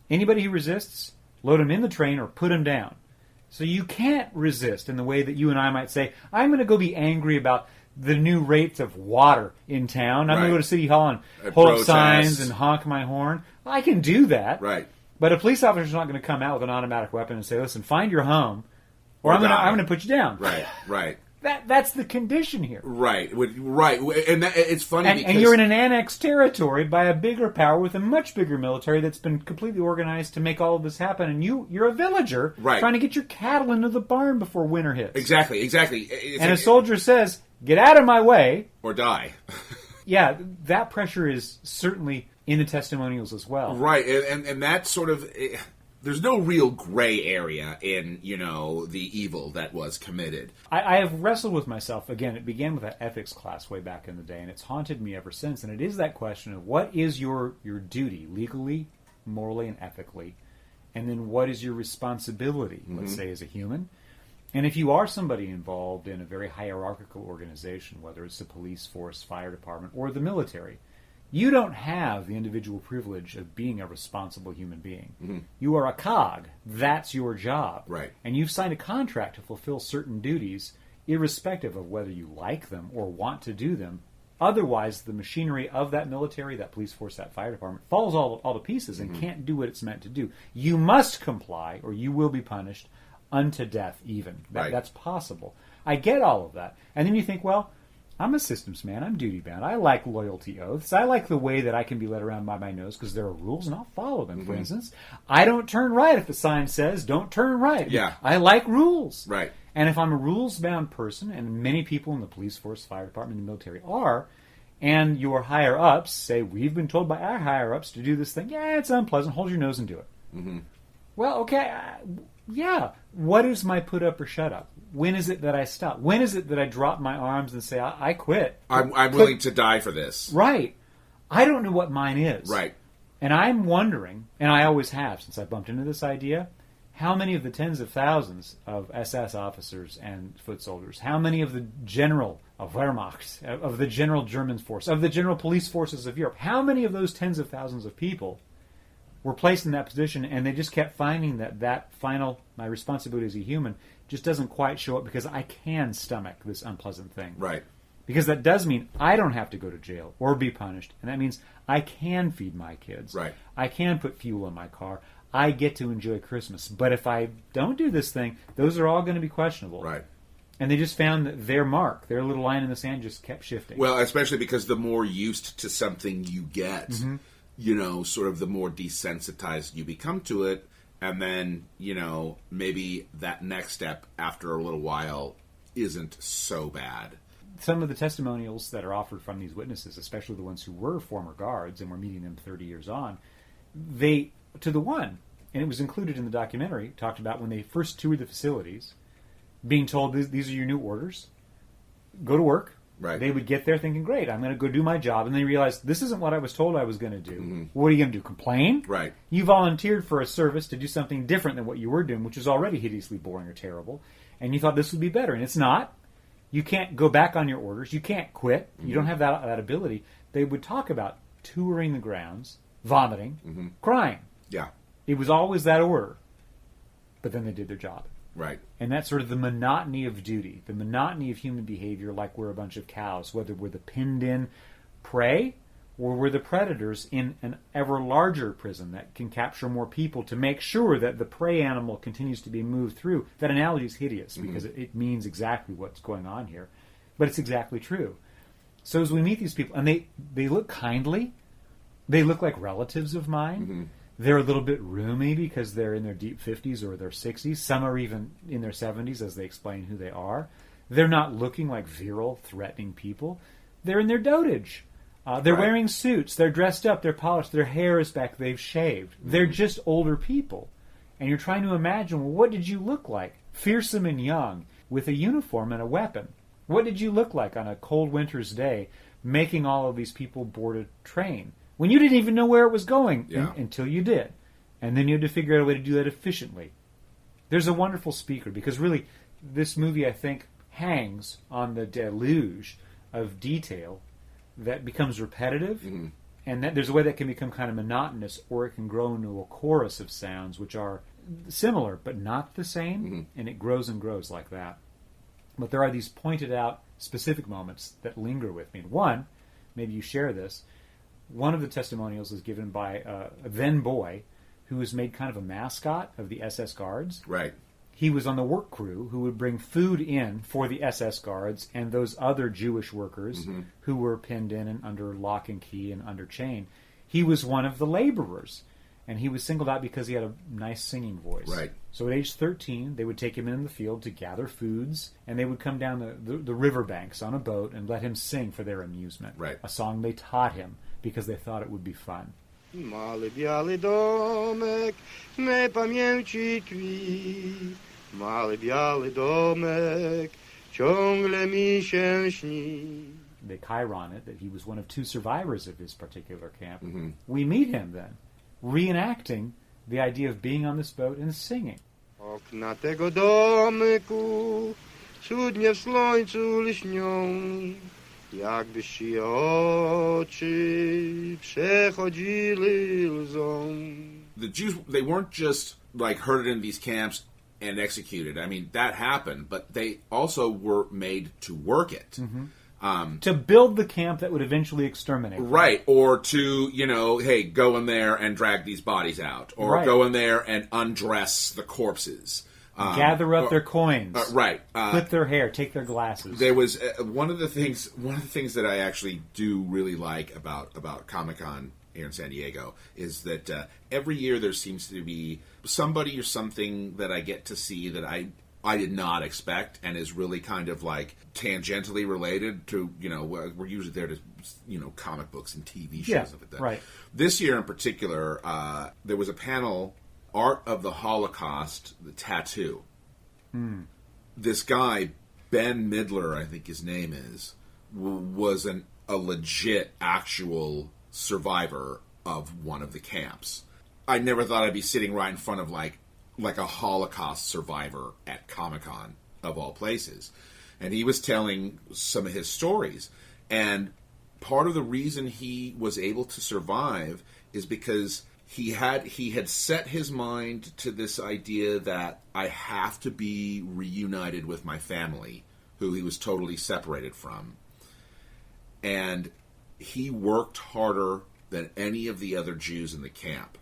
Anybody who resists, load them in the train or put them down. So you can't resist in the way that you and I might say, I'm going to go be angry about the new rates of water in town. I'm going to go to City Hall and hold up signs and honk my horn. I can do that. Right. But a police officer's not going to come out with an automatic weapon and say, listen, find your home, or I'm going to put you down. Right, right. That's the condition here. Right, right. And it's funny because... And you're in an annexed territory by a bigger power with a much bigger military that's been completely organized to make all of this happen. And you're a villager trying to get your cattle into the barn before winter hits. Exactly. And a soldier says, get out of my way. Or die. Yeah, that pressure is certainly in the testimonials as well. Right, and that sort of... There's no real gray area in, the evil that was committed. I have wrestled with myself. Again, it began with that ethics class way back in the day, and it's haunted me ever since. And it is that question of what is your duty, legally, morally, and ethically? And then what is your responsibility, let's say, as a human? And if you are somebody involved in a very hierarchical organization, whether it's the police force, fire department, or the military, you don't have the individual privilege of being a responsible human being. Mm-hmm. You are a cog. That's your job. Right. And you've signed a contract to fulfill certain duties, irrespective of whether you like them or want to do them. Otherwise, the machinery of that military, that police force, that fire department, falls all to pieces and can't do what it's meant to do. You must comply, or you will be punished unto death even. That's possible. I get all of that. And then you think, well, I'm a systems man. I'm duty-bound. I like loyalty oaths. I like the way that I can be led around by my nose because there are rules, and I'll follow them. For instance, I don't turn right if the sign says, don't turn right. Yeah. I like rules. Right. And if I'm a rules-bound person, and many people in the police force, fire department, and the military are, and your higher-ups say, we've been told by our higher-ups to do this thing, yeah, it's unpleasant, hold your nose and do it. Mm-hmm. Well, okay, yeah. What is my put up or shut up? When is it that I stop? When is it that I drop my arms and say, I quit? I'm willing to die for this. Right. I don't know what mine is. Right. And I'm wondering, and I always have since I bumped into this idea, how many of the tens of thousands of SS officers and foot soldiers, how many of the general of Wehrmacht, of the general German force, of the general police forces of Europe, how many of those tens of thousands of people were placed in that position, and they just kept finding that final, my responsibility as a human, just doesn't quite show up because I can stomach this unpleasant thing. Right. Because that does mean I don't have to go to jail or be punished, and that means I can feed my kids. Right. I can put fuel in my car. I get to enjoy Christmas. But if I don't do this thing, those are all going to be questionable. Right. And they just found that their mark, their little line in the sand just kept shifting. Well, especially because the more used to something you get, sort of the more desensitized you become to it. And then, maybe that next step after a little while isn't so bad. Some of the testimonials that are offered from these witnesses, especially the ones who were former guards and were meeting them 30 years on, they, to the one, and it was included in the documentary, talked about when they first toured the facilities, being told, these are your new orders, go to work. Right. They would get there thinking, great, I'm going to go do my job. And they realized, this isn't what I was told I was going to do. Mm-hmm. What are you going to do, complain? Right. You volunteered for a service to do something different than what you were doing, which is already hideously boring or terrible. And you thought this would be better. And it's not. You can't go back on your orders. You can't quit. Mm-hmm. You don't have that ability. They would talk about touring the grounds, vomiting, crying. Yeah. It was always that order. But then they did their job. Right. And that's sort of the monotony of duty, the monotony of human behavior, like we're a bunch of cows, whether we're the pinned-in prey or we're the predators in an ever larger prison that can capture more people to make sure that the prey animal continues to be moved through. That analogy is hideous because it means exactly what's going on here. But it's exactly true. So as we meet these people, and they look kindly, they look like relatives of mine. Mm-hmm. They're a little bit roomy because they're in their deep 50s or their 60s. Some are even in their 70s as they explain who they are. They're not looking like virile, threatening people. They're in their dotage. They're wearing suits. They're dressed up. They're polished. Their hair is back. They've shaved. They're just older people. And you're trying to imagine, well, what did you look like? Fearsome and young, with a uniform and a weapon. What did you look like on a cold winter's day, making all of these people board a train, when you didn't even know where it was going until you did? And then you had to figure out a way to do that efficiently. There's a wonderful speaker, because really, this movie, I think, hangs on the deluge of detail that becomes repetitive, and that there's a way that can become kind of monotonous, or it can grow into a chorus of sounds which are similar but not the same, and it grows and grows like that. But there are these pointed out specific moments that linger with me. One, maybe you share this, one of the testimonials is given by a then boy who was made kind of a mascot of the SS Guards. Right. He was on the work crew who would bring food in for the SS Guards and those other Jewish workers who were pinned in and under lock and key and under chain. He was one of the laborers, and he was singled out because he had a nice singing voice. Right. So at age 13, they would take him in the field to gather foods, and they would come down the riverbanks on a boat and let him sing for their amusement. Right. A song they taught him because they thought it would be fun. Mały biały domek, me pamięci tkwi. Mały biały domek, ciągle mi się śni. They chiron it that he was one of two survivors of his particular camp. We meet him then, reenacting the idea of being on this boat and singing. Okna tego domku cudnie w słońcu lśnią, jakby się oczy przechodzili łzą. The Jews, they weren't just like herded in these camps and executed. I mean, that happened, but they also were made to work it. To build the camp that would eventually exterminate them. Right, or to, hey, go in there and drag these bodies out, or go in there and undress the corpses. Gather up their coins. Right. Clip their hair, take their glasses. There was one of the things that I actually do really like about Comic-Con here in San Diego is that every year there seems to be somebody or something that I get to see that I did not expect and is really kind of like tangentially related to, we're usually there to, comic books and TV shows and stuff like that. Right. This year in particular, there was a panel, Art of the Holocaust, the Tattoo. This guy, Ben Midler, I think his name is, was a legit, actual survivor of one of the camps. I never thought I'd be sitting right in front of like a Holocaust survivor at Comic-Con, of all places. And he was telling some of his stories. And part of the reason he was able to survive is because he had set his mind to this idea that I have to be reunited with my family, who he was totally separated from. And he worked harder than any of the other Jews in the camp.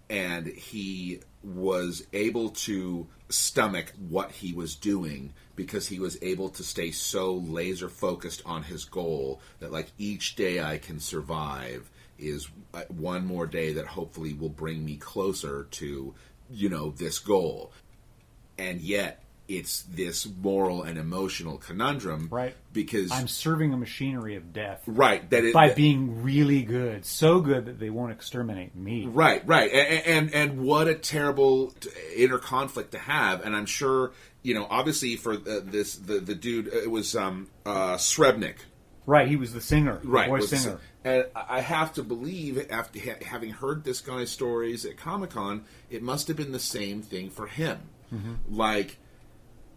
And he was able to stomach what he was doing because he was able to stay so laser focused on his goal that like each day I can survive is one more day that hopefully will bring me closer to, this goal. And yet it's this moral and emotional conundrum. Right. Because I'm serving a machinery of death. Right. By being really good. So good that they won't exterminate me. Right. And what a terrible inner conflict to have. And I'm sure, obviously for the dude, it was Srebnick. Right, he was the singer. Right. The voice singer. And I have to believe, after having heard this guy's stories at Comic-Con, it must have been the same thing for him. Like,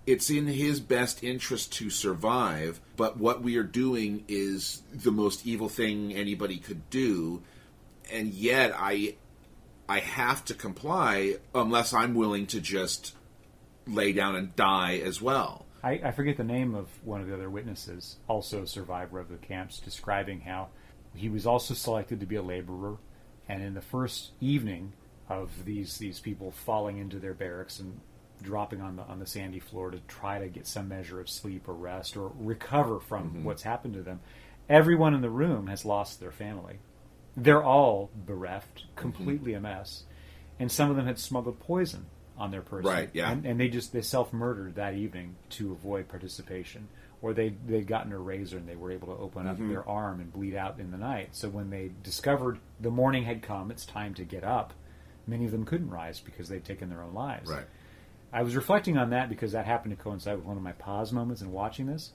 it's in his best interest to survive, but what we are doing is the most evil thing anybody could do, and yet I have to comply unless I'm willing to just lay down and die as well. I forget the name of one of the other witnesses, also a survivor of the camps, describing how he was also selected to be a laborer, and in the first evening of these people falling into their barracks and dropping on the sandy floor to try to get some measure of sleep or rest or recover from what's happened to them, everyone in the room has lost their family. They're all bereft, completely a mess, and some of them had smuggled poison on their person. Right, yeah. And they self-murdered that evening to avoid participation. Or they'd gotten a razor and they were able to open up their arm and bleed out in the night. So when they discovered the morning had come, it's time to get up, many of them couldn't rise because they'd taken their own lives. Right. I was reflecting on that because that happened to coincide with one of my pause moments in watching this.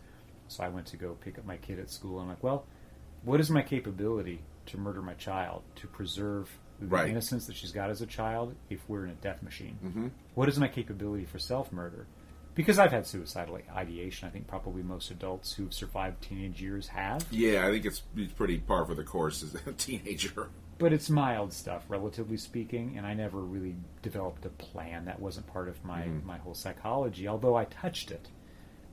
So I went to go pick up my kid at school. I'm like, well, what is my capability to murder my child, to preserve the innocence that she's got as a child if we're in a death machine? Mm-hmm. What is my capability for self-murder? Because I've had suicidal ideation. I think probably most adults who've survived teenage years have. Yeah, I think it's pretty par for the course as a teenager. But it's mild stuff, relatively speaking, and I never really developed a plan. That wasn't part of my whole psychology, although I touched it.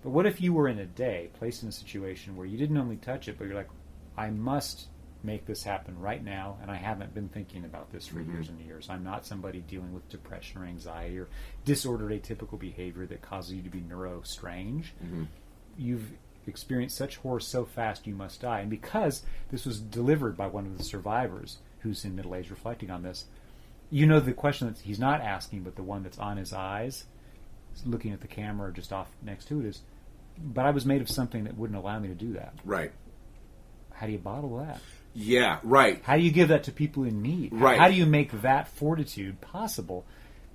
But what if you were in a day, placed in a situation where you didn't only touch it, but you're like, I must make this happen right now, and I haven't been thinking about this for years and years. I'm not somebody dealing with depression or anxiety or disordered atypical behavior that causes you to be neuro-strange. You've experienced such horror so fast you must die. And because this was delivered by one of the survivors, who's in middle age reflecting on this, you know the question that he's not asking, but the one that's on his eyes, looking at the camera just off next to it is, but I was made of something that wouldn't allow me to do that. Right. How do you bottle that? Yeah, right. How do you give that to people in need? Right. How do you make that fortitude possible?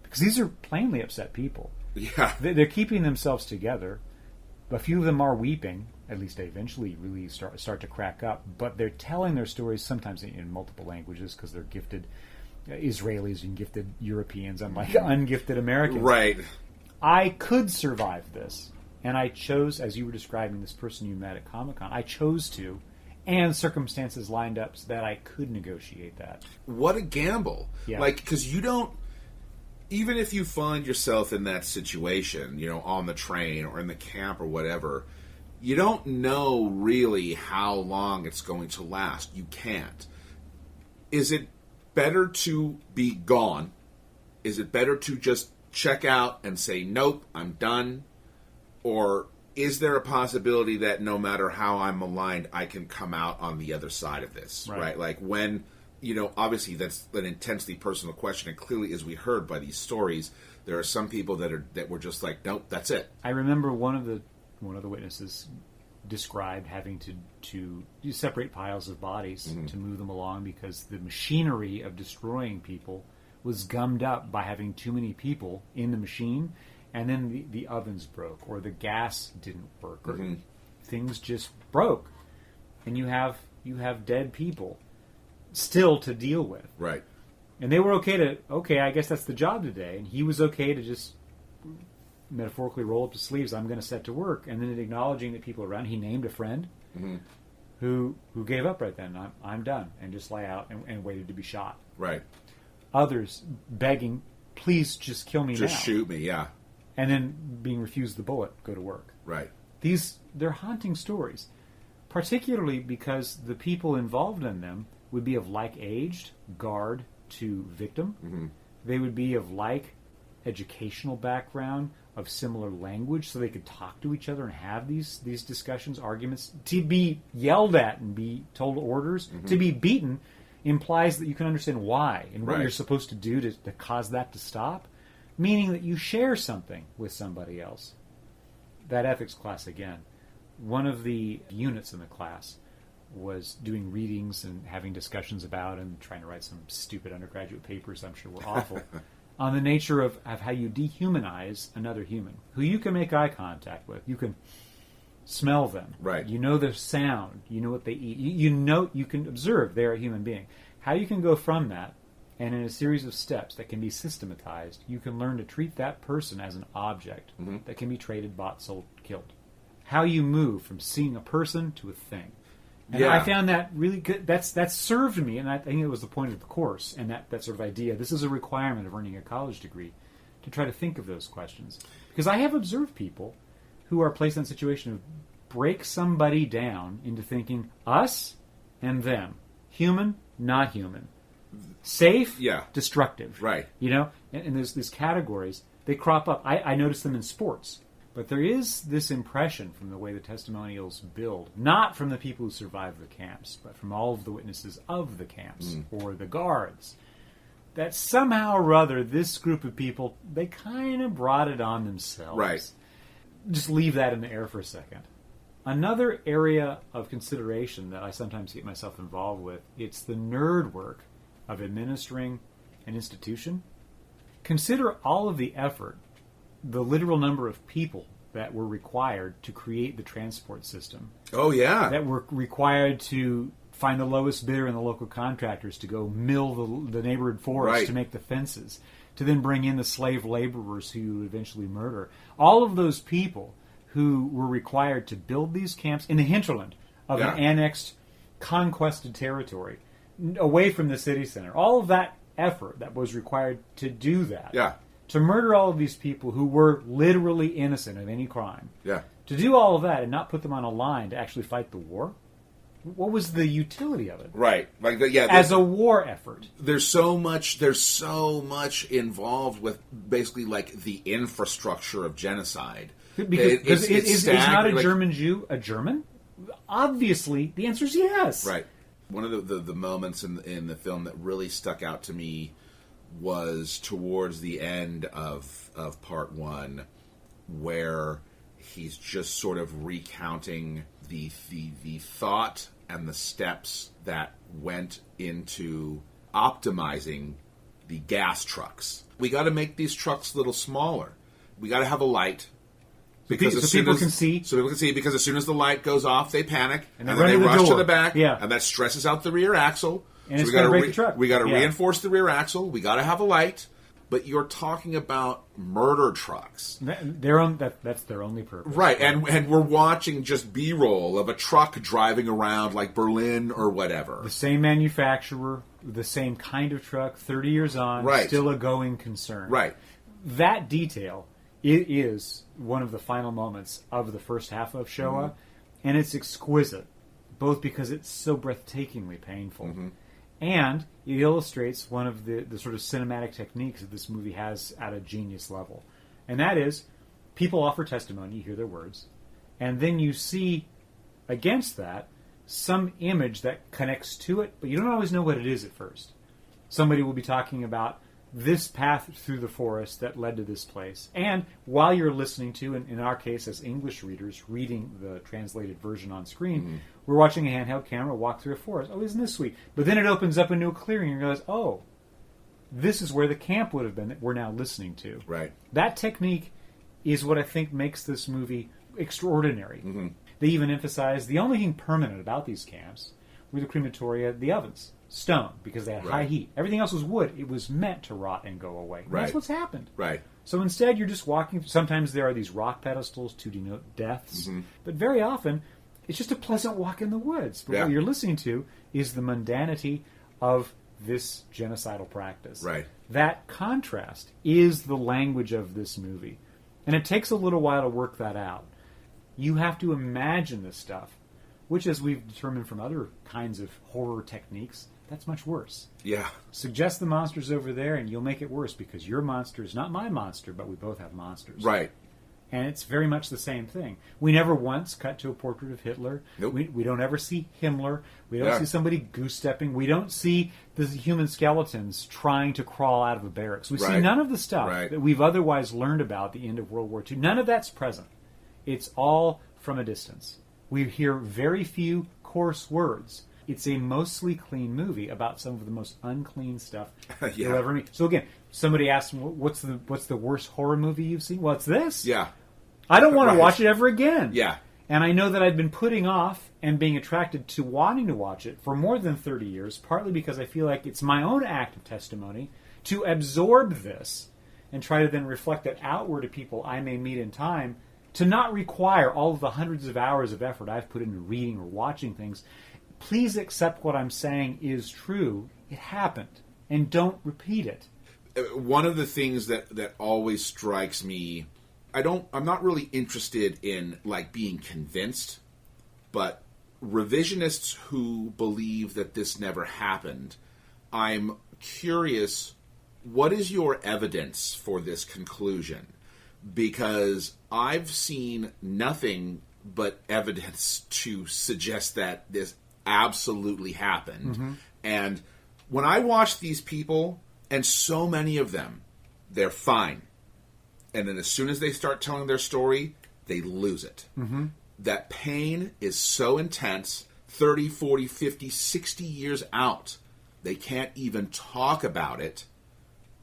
Because these are plainly upset people. Yeah. They're keeping themselves together. A few of them are weeping. At least they eventually really start to crack up. But they're telling their stories sometimes in multiple languages because they're gifted Israelis and gifted Europeans, unlike ungifted Americans. Right. I could survive this. And I chose, as you were describing this person you met at Comic-Con, I chose to. And circumstances lined up so that I could negotiate that. What a gamble. Yeah. Like, because you don't, even if you find yourself in that situation, you know, on the train or in the camp or whatever, you don't know really how long it's going to last. You can't. Is it better to be gone? Is it better to just check out and say, nope, I'm done? Or is there a possibility that no matter how I'm maligned, I can come out on the other side of this, right? Like when, you know, obviously that's an intensely personal question, and clearly, as we heard by these stories, there are some people that were just like, nope, that's it. I remember one of the witnesses described having to separate piles of bodies to move them along because the machinery of destroying people was gummed up by having too many people in the machine. And then the ovens broke, or the gas didn't work, or things just broke, and you have dead people still to deal with. Right. And they were okay, I guess that's the job today. And he was okay to just metaphorically roll up his sleeves. I'm going to set to work, and then acknowledging that people around. He named a friend who gave up right then. I'm done, and just lay out and waited to be shot. Right. Others begging, please just kill me now. Just shoot me, yeah. And then being refused the bullet, go to work. Right. They're haunting stories, particularly because the people involved in them would be of like aged, guard to victim. They would be of like educational background, of similar language, so they could talk to each other and have these discussions, arguments. To be yelled at and be told orders, to be beaten, implies that you can understand why and what you're supposed to do to cause that to stop. Meaning that you share something with somebody else. That ethics class again. One of the units in the class was doing readings and having discussions about and trying to write some stupid undergraduate papers I'm sure were awful on the nature of how you dehumanize another human who you can make eye contact with. You can smell them. Right. You know their sound. You know what they eat. You know, you can observe they're a human being. How you can go from that, and in a series of steps that can be systematized, you can learn to treat that person as an object that can be traded, bought, sold, killed. How you move from seeing a person to a thing. And I found that really good. That served me, and I think it was the point of the course, and that sort of idea. This is a requirement of earning a college degree, to try to think of those questions. Because I have observed people who are placed in a situation of break somebody down into thinking us and them. Human, not human. Safe, destructive. Right. You know, and there's these categories. They crop up. I notice them in sports. But there is this impression from the way the testimonials build, not from the people who survived the camps, but from all of the witnesses of the camps or the guards, that somehow or other this group of people, they kind of brought it on themselves. Right. Just leave that in the air for a second. Another area of consideration that I sometimes get myself involved with, it's the nerd work of administering an institution. Consider all of the effort, the literal number of people that were required to create the transport system. Oh, yeah. That were required to find the lowest bidder in the local contractors to go mill the neighborhood forest Right. to make the fences, to then bring in the slave laborers who you would eventually murder. All of those people who were required to build these camps in the hinterland of an annexed, conquested territory, away from the city center. All of that effort that was required to do that. Yeah. To murder all of these people who were literally innocent of any crime. Yeah. To do all of that and not put them on a line to actually fight the war? What was the utility of it? Right. Like yeah. As a war effort. There's so much involved with basically like the infrastructure of genocide. Because is not a like, German Jew a German? Obviously, the answer is yes. Right. One of the moments in the film that really stuck out to me was towards the end of part one, where he's just sort of recounting the thought and the steps that went into optimizing the gas trucks. We got to make these trucks a little smaller. We got to have a light. Because so people can see. So people can see, because as soon as the light goes off, they panic, and then run they to the rush door. to the back, Yeah. and that stresses out the rear axle. And it's going to break the truck. We got to Yeah. reinforce the rear axle. We got to have a light. But you're talking about murder trucks. That's their only purpose. Right, and we're watching just B-roll of a truck driving around like Berlin or whatever. The same manufacturer, the same kind of truck, 30 years on, Right. still a going concern. Right. That detail is one of the final moments of the first half of Shoah, and it's exquisite, both because it's so breathtakingly painful, and it illustrates one of the sort of cinematic techniques that this movie has at a genius level. And that is, people offer testimony, you hear their words, and then you see against that some image that connects to it, but you don't always know what it is at first. Somebody will be talking about this path through the forest that led to this place. And while you're listening to, and in our case as English readers, reading the translated version on screen, we're watching a handheld camera walk through a forest. Oh, isn't this sweet? But then it opens up into a clearing and you realize, oh, this is where the camp would have been that we're now listening to. Right. That technique is what I think makes this movie extraordinary. They even emphasize the only thing permanent about these camps were the crematoria, the ovens. Stone, because they had high heat. Everything else was wood. It was meant to rot and go away. And that's what's happened. Right. So instead, you're just walking. Sometimes there are these rock pedestals to denote deaths, but very often it's just a pleasant walk in the woods. But what you're listening to is the mundanity of this genocidal practice. Right. That contrast is the language of this movie, and it takes a little while to work that out. You have to imagine this stuff, which, as we've determined from other kinds of horror techniques, that's much worse. Yeah. Suggest the monster's over there, and you'll make it worse because your monster is not my monster, but we both have monsters. Right. And it's very much the same thing. We never once cut to a portrait of Hitler. Nope. We don't ever see Himmler. We don't see somebody goose-stepping. We don't see the human skeletons trying to crawl out of a barracks. We see none of the stuff that we've otherwise learned about at the end of World War II. None of that's present. It's all from a distance. We hear very few coarse words. It's a mostly clean movie about some of the most unclean stuff you'll ever meet. So again, somebody asked me, what's the worst horror movie you've seen? Well, it's this. Yeah. I don't want to watch it ever again. Yeah. And I know that I've been putting off and being attracted to wanting to watch it for more than 30 years, partly because I feel like it's my own act of testimony to absorb this and try to then reflect it outward to people I may meet in time, to not require all of the hundreds of hours of effort I've put into reading or watching things. Please accept what I'm saying is true. It happened. And don't repeat it. One of the things that always strikes me, I'm not really interested in like being convinced, but revisionists who believe that this never happened, I'm curious, what is your evidence for this conclusion? Because I've seen nothing but evidence to suggest that this absolutely happened. And when I watch these people And so many of them, they're fine. And then as soon as they start telling their story, they lose it. Mm-hmm. That pain is so intense, 30, 40, 50, 60 years out, they can't even talk about it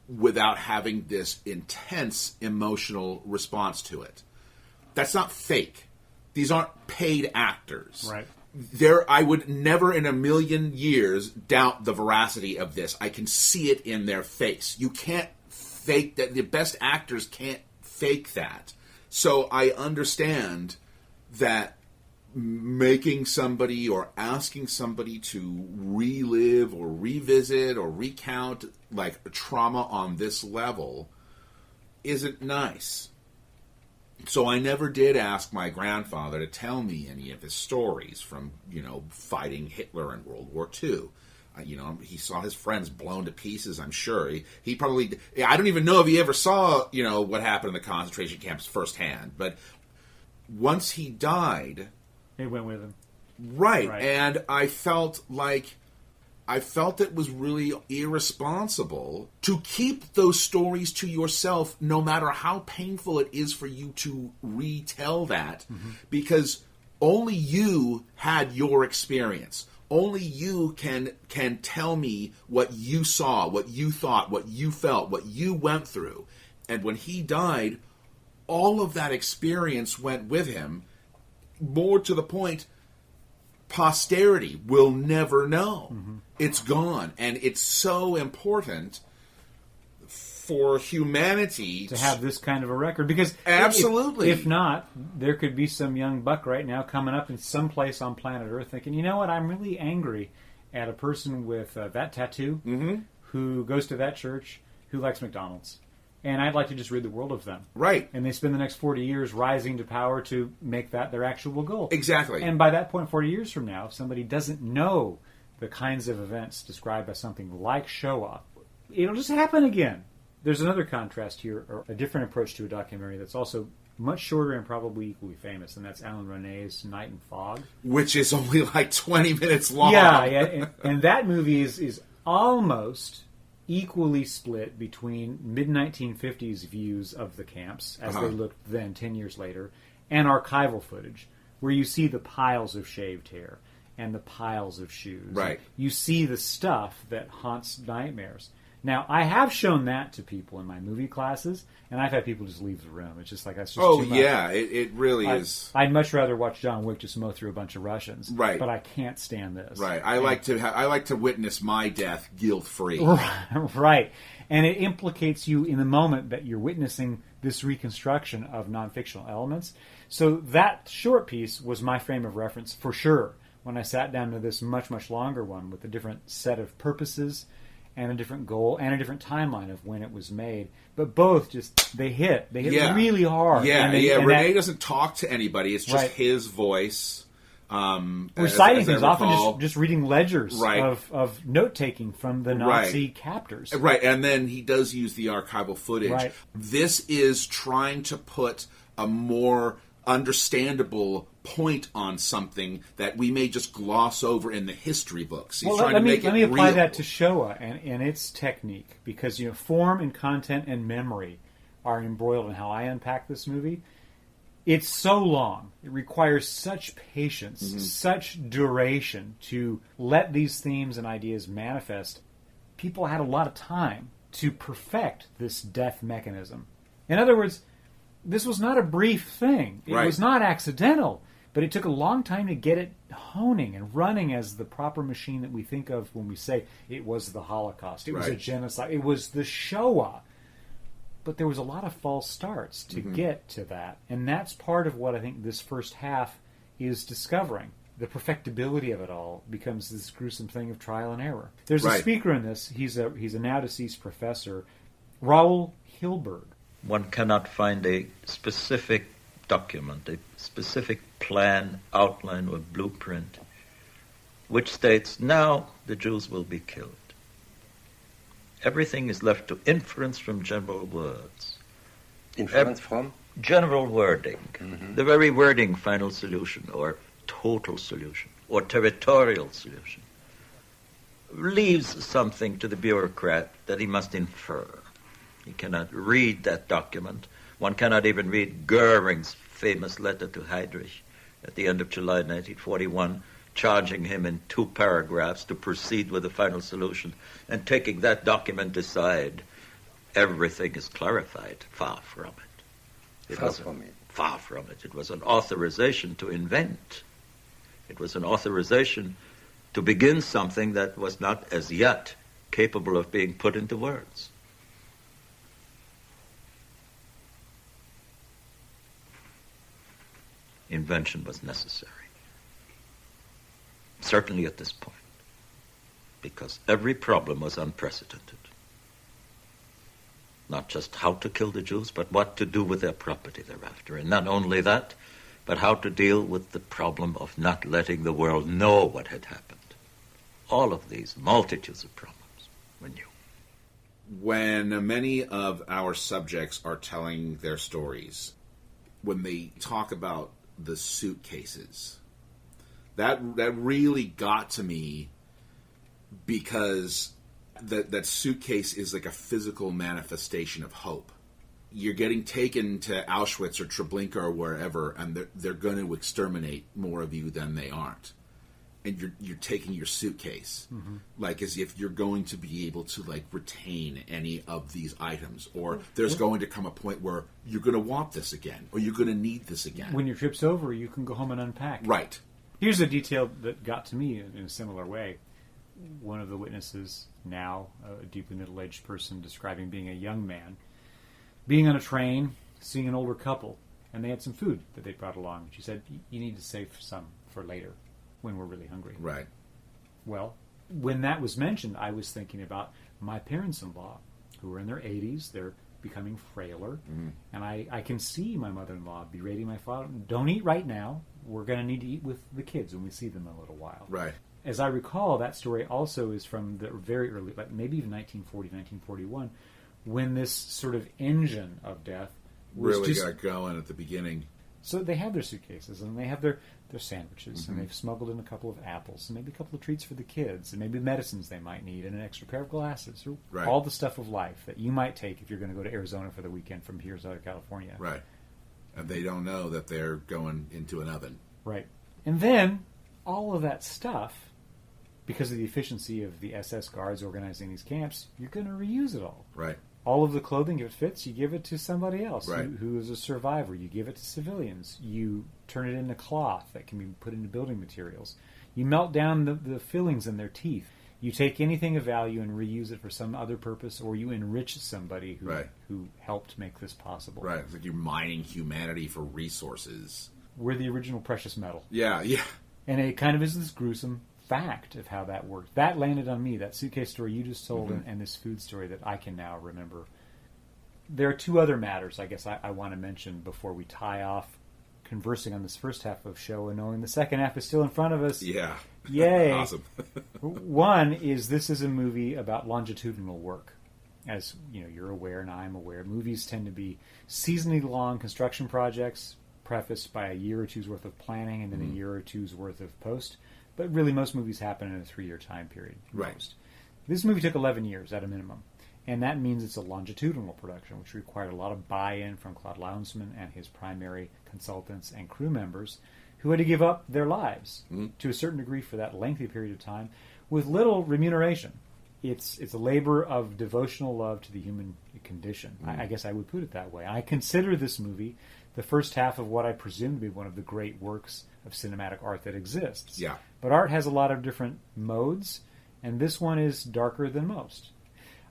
without having this intense emotional response to it. That's not fake. These aren't paid actors. Right. I would never in a million years doubt the veracity of this. I can see it in their face. You can't fake that. The best actors can't fake that. So I understand that making somebody or asking somebody to relive or revisit or recount like a trauma on this level isn't nice. So I never did ask my grandfather to tell me any of his stories from, fighting Hitler in World War II. He saw his friends blown to pieces, I'm sure. He probably... I don't even know if he ever saw, what happened in the concentration camps firsthand. But once he died... It went with him. Right. And I felt it was really irresponsible to keep those stories to yourself, no matter how painful it is for you to retell that, because only you had your experience. Only you can tell me what you saw, what you thought, what you felt, what you went through. And when he died, all of that experience went with him. More to the point, posterity will never know. Mm-hmm. It's gone. And it's so important for humanity to have this kind of a record. Because absolutely, if not, there could be some young buck right now coming up in some place on planet Earth thinking, you know what, I'm really angry at a person with that tattoo who goes to that church who likes McDonald's. And I'd like to just rid the world of them. Right. And they spend the next 40 years rising to power to make that their actual goal. Exactly. And by that point, 40 years from now, if somebody doesn't know the kinds of events described by something like Shoah, it'll just happen again. There's another contrast here, or a different approach to a documentary that's also much shorter and probably equally famous, and that's Alan Rene's Night and Fog. Which is only like 20 minutes long. Yeah. And that movie is almost equally split between mid-1950s views of the camps, as they looked then, 10 years later, and archival footage, where you see the piles of shaved hair and the piles of shoes. Right. You see the stuff that haunts nightmares. Now, I have shown that to people in my movie classes, and I've had people just leave the room. It's just like, that's just too much. Yeah, it really is. I'd much rather watch John Wick just mow through a bunch of Russians. Right. But I can't stand this. Right. I like to witness my death guilt-free. Right. And it implicates you in the moment that you're witnessing this reconstruction of non-fictional elements. So that short piece was my frame of reference for sure when I sat down to this much, much longer one with a different set of purposes and a different goal, and a different timeline of when it was made. But both they hit really hard. Yeah, Rene doesn't talk to anybody. It's just his voice. Reciting things, often just reading ledgers of note-taking from the Nazi captors. Right, and then he does use the archival footage. Right. This is trying to put a more understandable point on something that we may just gloss over in the history books. He's trying to make it real. Let me apply that to Shoah and its technique, because form and content and memory are embroiled in how I unpack this movie. It's so long. It requires such patience, such duration to let these themes and ideas manifest. People had a lot of time to perfect this death mechanism. In other words, this was not a brief thing. It was not accidental, but it took a long time to get it honing and running as the proper machine that we think of when we say it was the Holocaust. It was a genocide. It was the Shoah. But there was a lot of false starts to get to that. And that's part of what I think this first half is discovering. The perfectibility of it all becomes this gruesome thing of trial and error. There's a speaker in this. He's a now-deceased professor, Raoul Hilberg. One cannot find a specific document, a specific plan, outline, or blueprint which states, now the Jews will be killed. Everything is left to inference from general words. Inference from? General wording. Mm-hmm. The very wording, final solution, or total solution, or territorial solution. leaves something to the bureaucrat that he must infer. He cannot read that document. One cannot even read Goering's famous letter to Heydrich at the end of July 1941, charging him in 2 paragraphs to proceed with the final solution, and taking that document aside, everything is clarified. Far from it. Far from it. Far from it. It was an authorization to invent. It was an authorization to begin something that was not as yet capable of being put into words. Invention was necessary. Certainly at this point. Because every problem was unprecedented. Not just how to kill the Jews, but what to do with their property thereafter. And not only that, but how to deal with the problem of not letting the world know what had happened. All of these multitudes of problems were new. When many of our subjects are telling their stories, when they talk about the suitcases, that really got to me, because that suitcase is like a physical manifestation of hope. You're getting taken to Auschwitz or Treblinka or wherever, and they're going to exterminate more of you than they aren't. And you're taking your suitcase, like as if you're going to be able to like retain any of these items, or there's going to come a point where you're going to want this again, or you're going to need this again. When your trip's over, you can go home and unpack. Right. Here's a detail that got to me in a similar way. One of the witnesses, now a deeply middle-aged person, describing being a young man, being on a train, seeing an older couple, and they had some food that they brought along. She said, "You need to save some for later, when we're really hungry." Right. Well, when that was mentioned, I was thinking about my parents-in-law, who are in their 80s. They're becoming frailer. And I can see my mother-in-law berating my father, "Don't eat right now. We're going to need to eat with the kids when we see them in a little while." Right. As I recall, that story also is from the very early, like maybe even 1940, 1941, when this sort of engine of death was really just got going at the beginning. So they have their suitcases, and they have their sandwiches, and they've smuggled in a couple of apples, and maybe a couple of treats for the kids, and maybe medicines they might need, and an extra pair of glasses, or Right. all the stuff of life that you might take if you're going to go to Arizona for the weekend from here to Southern California. Right. And they don't know that they're going into an oven. Right. And then, all of that stuff, because of the efficiency of the SS guards organizing these camps, you're going to reuse it all. Right. All of the clothing, if it fits, you give it to somebody else Right. who is a survivor. You give it to civilians. You turn it into cloth that can be put into building materials. You melt down the fillings in their teeth. You take anything of value and reuse it for some other purpose, or you enrich somebody who helped make this possible. Right. It's like you're mining humanity for resources. We're the original precious metal. Yeah, yeah. And it kind of is this gruesome fact of how that worked. That landed on me, that suitcase story you just told, and this food story that I can now remember. There are 2 other matters, I guess, I want to mention before we tie off conversing on this first half of Shoah, knowing the second half is still in front of us. Yeah. Yay. Awesome. One is, this is a movie about longitudinal work. As you know, you're aware, and I'm aware, movies tend to be seasonally long construction projects, prefaced by a year or two's worth of planning and then a year or two's worth of post. But really, most movies happen in a 3-year time period. Right. Most. This movie took 11 years at a minimum. And that means it's a longitudinal production, which required a lot of buy-in from Claude Lounsman and his primary consultants and crew members, who had to give up their lives to a certain degree for that lengthy period of time with little remuneration. It's a labor of devotional love to the human condition. I guess I would put it that way. I consider this movie the first half of what I presume to be one of the great works of cinematic art that exists. Yeah. But art has a lot of different modes, and this one is darker than most.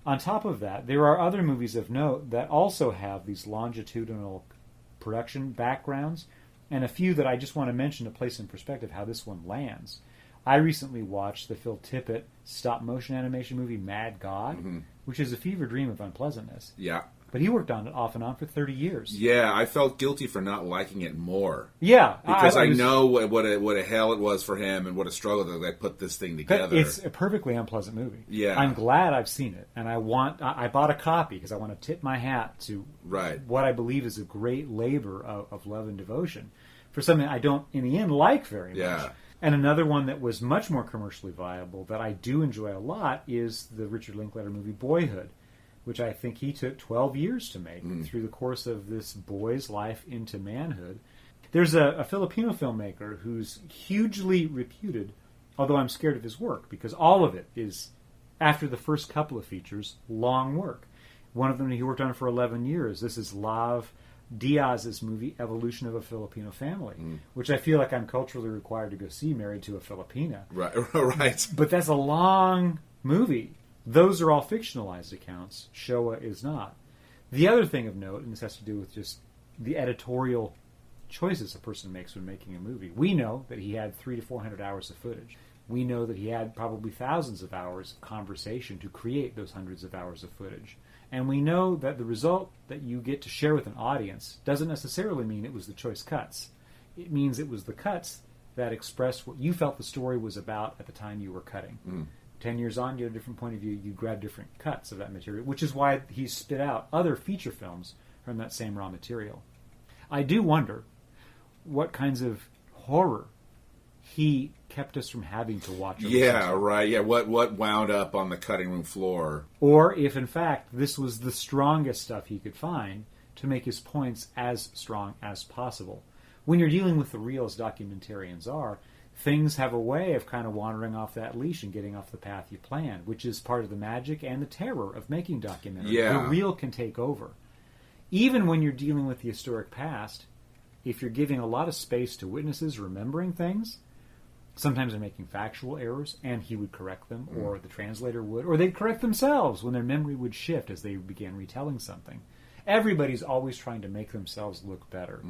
On top of that, there are other movies of note that also have these longitudinal production backgrounds, and a few that I just want to mention to place in perspective how this one lands. I recently watched the Phil Tippett stop-motion animation movie Mad God, which is a fever dream of unpleasantness. Yeah. But he worked on it off and on for 30 years. Yeah, I felt guilty for not liking it more. Yeah. Because I know what a hell it was for him and what a struggle that they put this thing together. It's a perfectly unpleasant movie. Yeah. I'm glad I've seen it. And I bought a copy because I want to tip my hat to what I believe is a great labor of love and devotion for something I don't, in the end, like very much. Yeah. And another one that was much more commercially viable that I do enjoy a lot is the Richard Linklater movie Boyhood, which I think he took 12 years to make through the course of this boy's life into manhood. There's a Filipino filmmaker who's hugely reputed, although I'm scared of his work, because all of it is, after the first couple of features, long work. One of them he worked on for 11 years. This is Lav Diaz's movie Evolution of a Filipino Family, which I feel like I'm culturally required to go see, Married to a Filipina. Right. But that's a long movie. Those are all fictionalized accounts. Shoah is not. The other thing of note, and this has to do with just the editorial choices a person makes when making a movie. We know that he had 300 to 400 hours of footage. We know that he had probably thousands of hours of conversation to create those hundreds of hours of footage. And we know that the result that you get to share with an audience doesn't necessarily mean it was the choice cuts. It means it was the cuts that expressed what you felt the story was about at the time you were cutting. 10 years on, you had a different point of view. You grab different cuts of that material, which is why he spit out other feature films from that same raw material. I do wonder what kinds of horror he kept us from having to watch. Yeah, right. Yeah, what wound up on the cutting room floor. Or if, in fact, this was the strongest stuff he could find to make his points as strong as possible. When you're dealing with the real, as documentarians are, things have a way of kind of wandering off that leash and getting off the path you planned, which is part of the magic and the terror of making documentaries. Yeah. The real can take over. Even when you're dealing with the historic past, if you're giving a lot of space to witnesses remembering things, sometimes they're making factual errors, and he would correct them, or the translator would, or they'd correct themselves when their memory would shift as they began retelling something. Everybody's always trying to make themselves look better.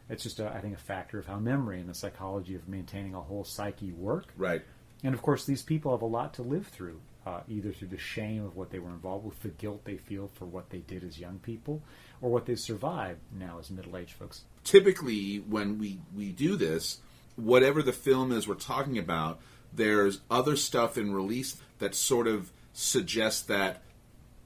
It's just, I think, a factor of how memory and the psychology of maintaining a whole psyche work. Right. And, of course, these people have a lot to live through, either through the shame of what they were involved with, the guilt they feel for what they did as young people, or what they survived now as middle-aged folks. Typically, when we do this, whatever the film is we're talking about, there's other stuff in release that sort of suggests that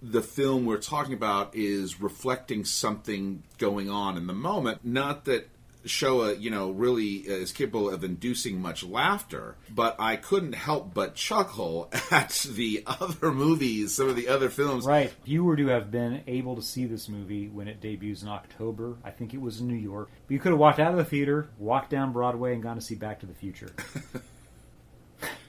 the film we're talking about is reflecting something going on in the moment. Not that Shoah, really is capable of inducing much laughter, but I couldn't help but chuckle at the other movies, some of the other films. Right. If you were to have been able to see this movie when it debuts in October, I think it was in New York, but you could have walked out of the theater, walked down Broadway, and gone to see Back to the Future.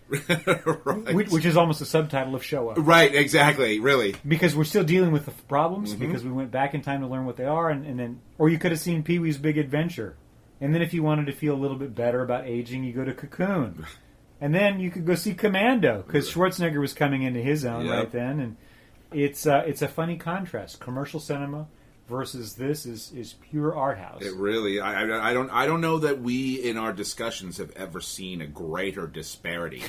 Right. Which is almost a subtitle of Shoah. Right, exactly, really. Because we're still dealing with the problems, because we went back in time to learn what they are, and then, or you could have seen Pee-wee's Big Adventure. And then if you wanted to feel a little bit better about aging, you go to Cocoon. And then you could go see Commando, because Schwarzenegger was coming into his own right then. And it's a funny contrast. Commercial cinema versus this is pure art house. It really, I don't know that we in our discussions have ever seen a greater disparity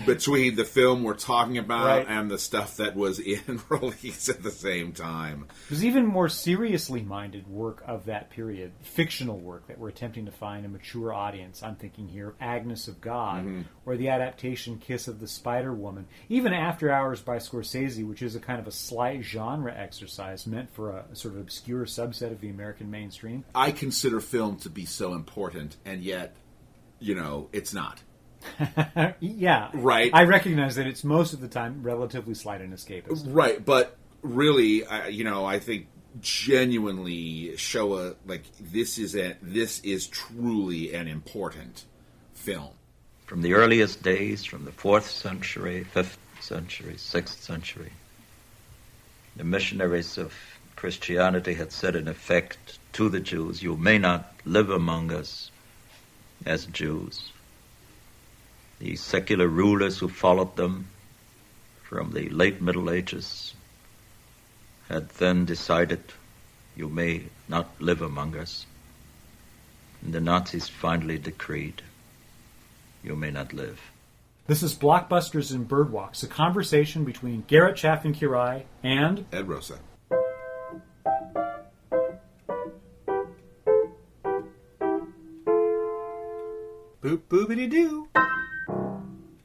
between the film we're talking about and the stuff that was in release at the same time. There's even more seriously minded work of that period, fictional work that we're attempting to find a mature audience. I'm thinking here of Agnes of God, or the adaptation Kiss of the Spider Woman, even After Hours by Scorsese, which is a kind of a slight genre exercise meant for a sort of obscure subset of the American mainstream. I consider film to be so important, and yet, it's not. Yeah. Right. I recognize that it's most of the time relatively slight and escapist. Right, but really, I think genuinely Shoah, this is truly an important film. From the earliest days, from the 4th century, 5th century, 6th century, the missionaries of Christianity had said in effect to the Jews, you may not live among us as Jews. The secular rulers who followed them from the late Middle Ages had then decided, you may not live among us. And the Nazis finally decreed, you may not live. This is Blockbusters and Birdwalks, a conversation between Garrett Chaffin-Quiray and Ed Rosa. Boop boopity doo.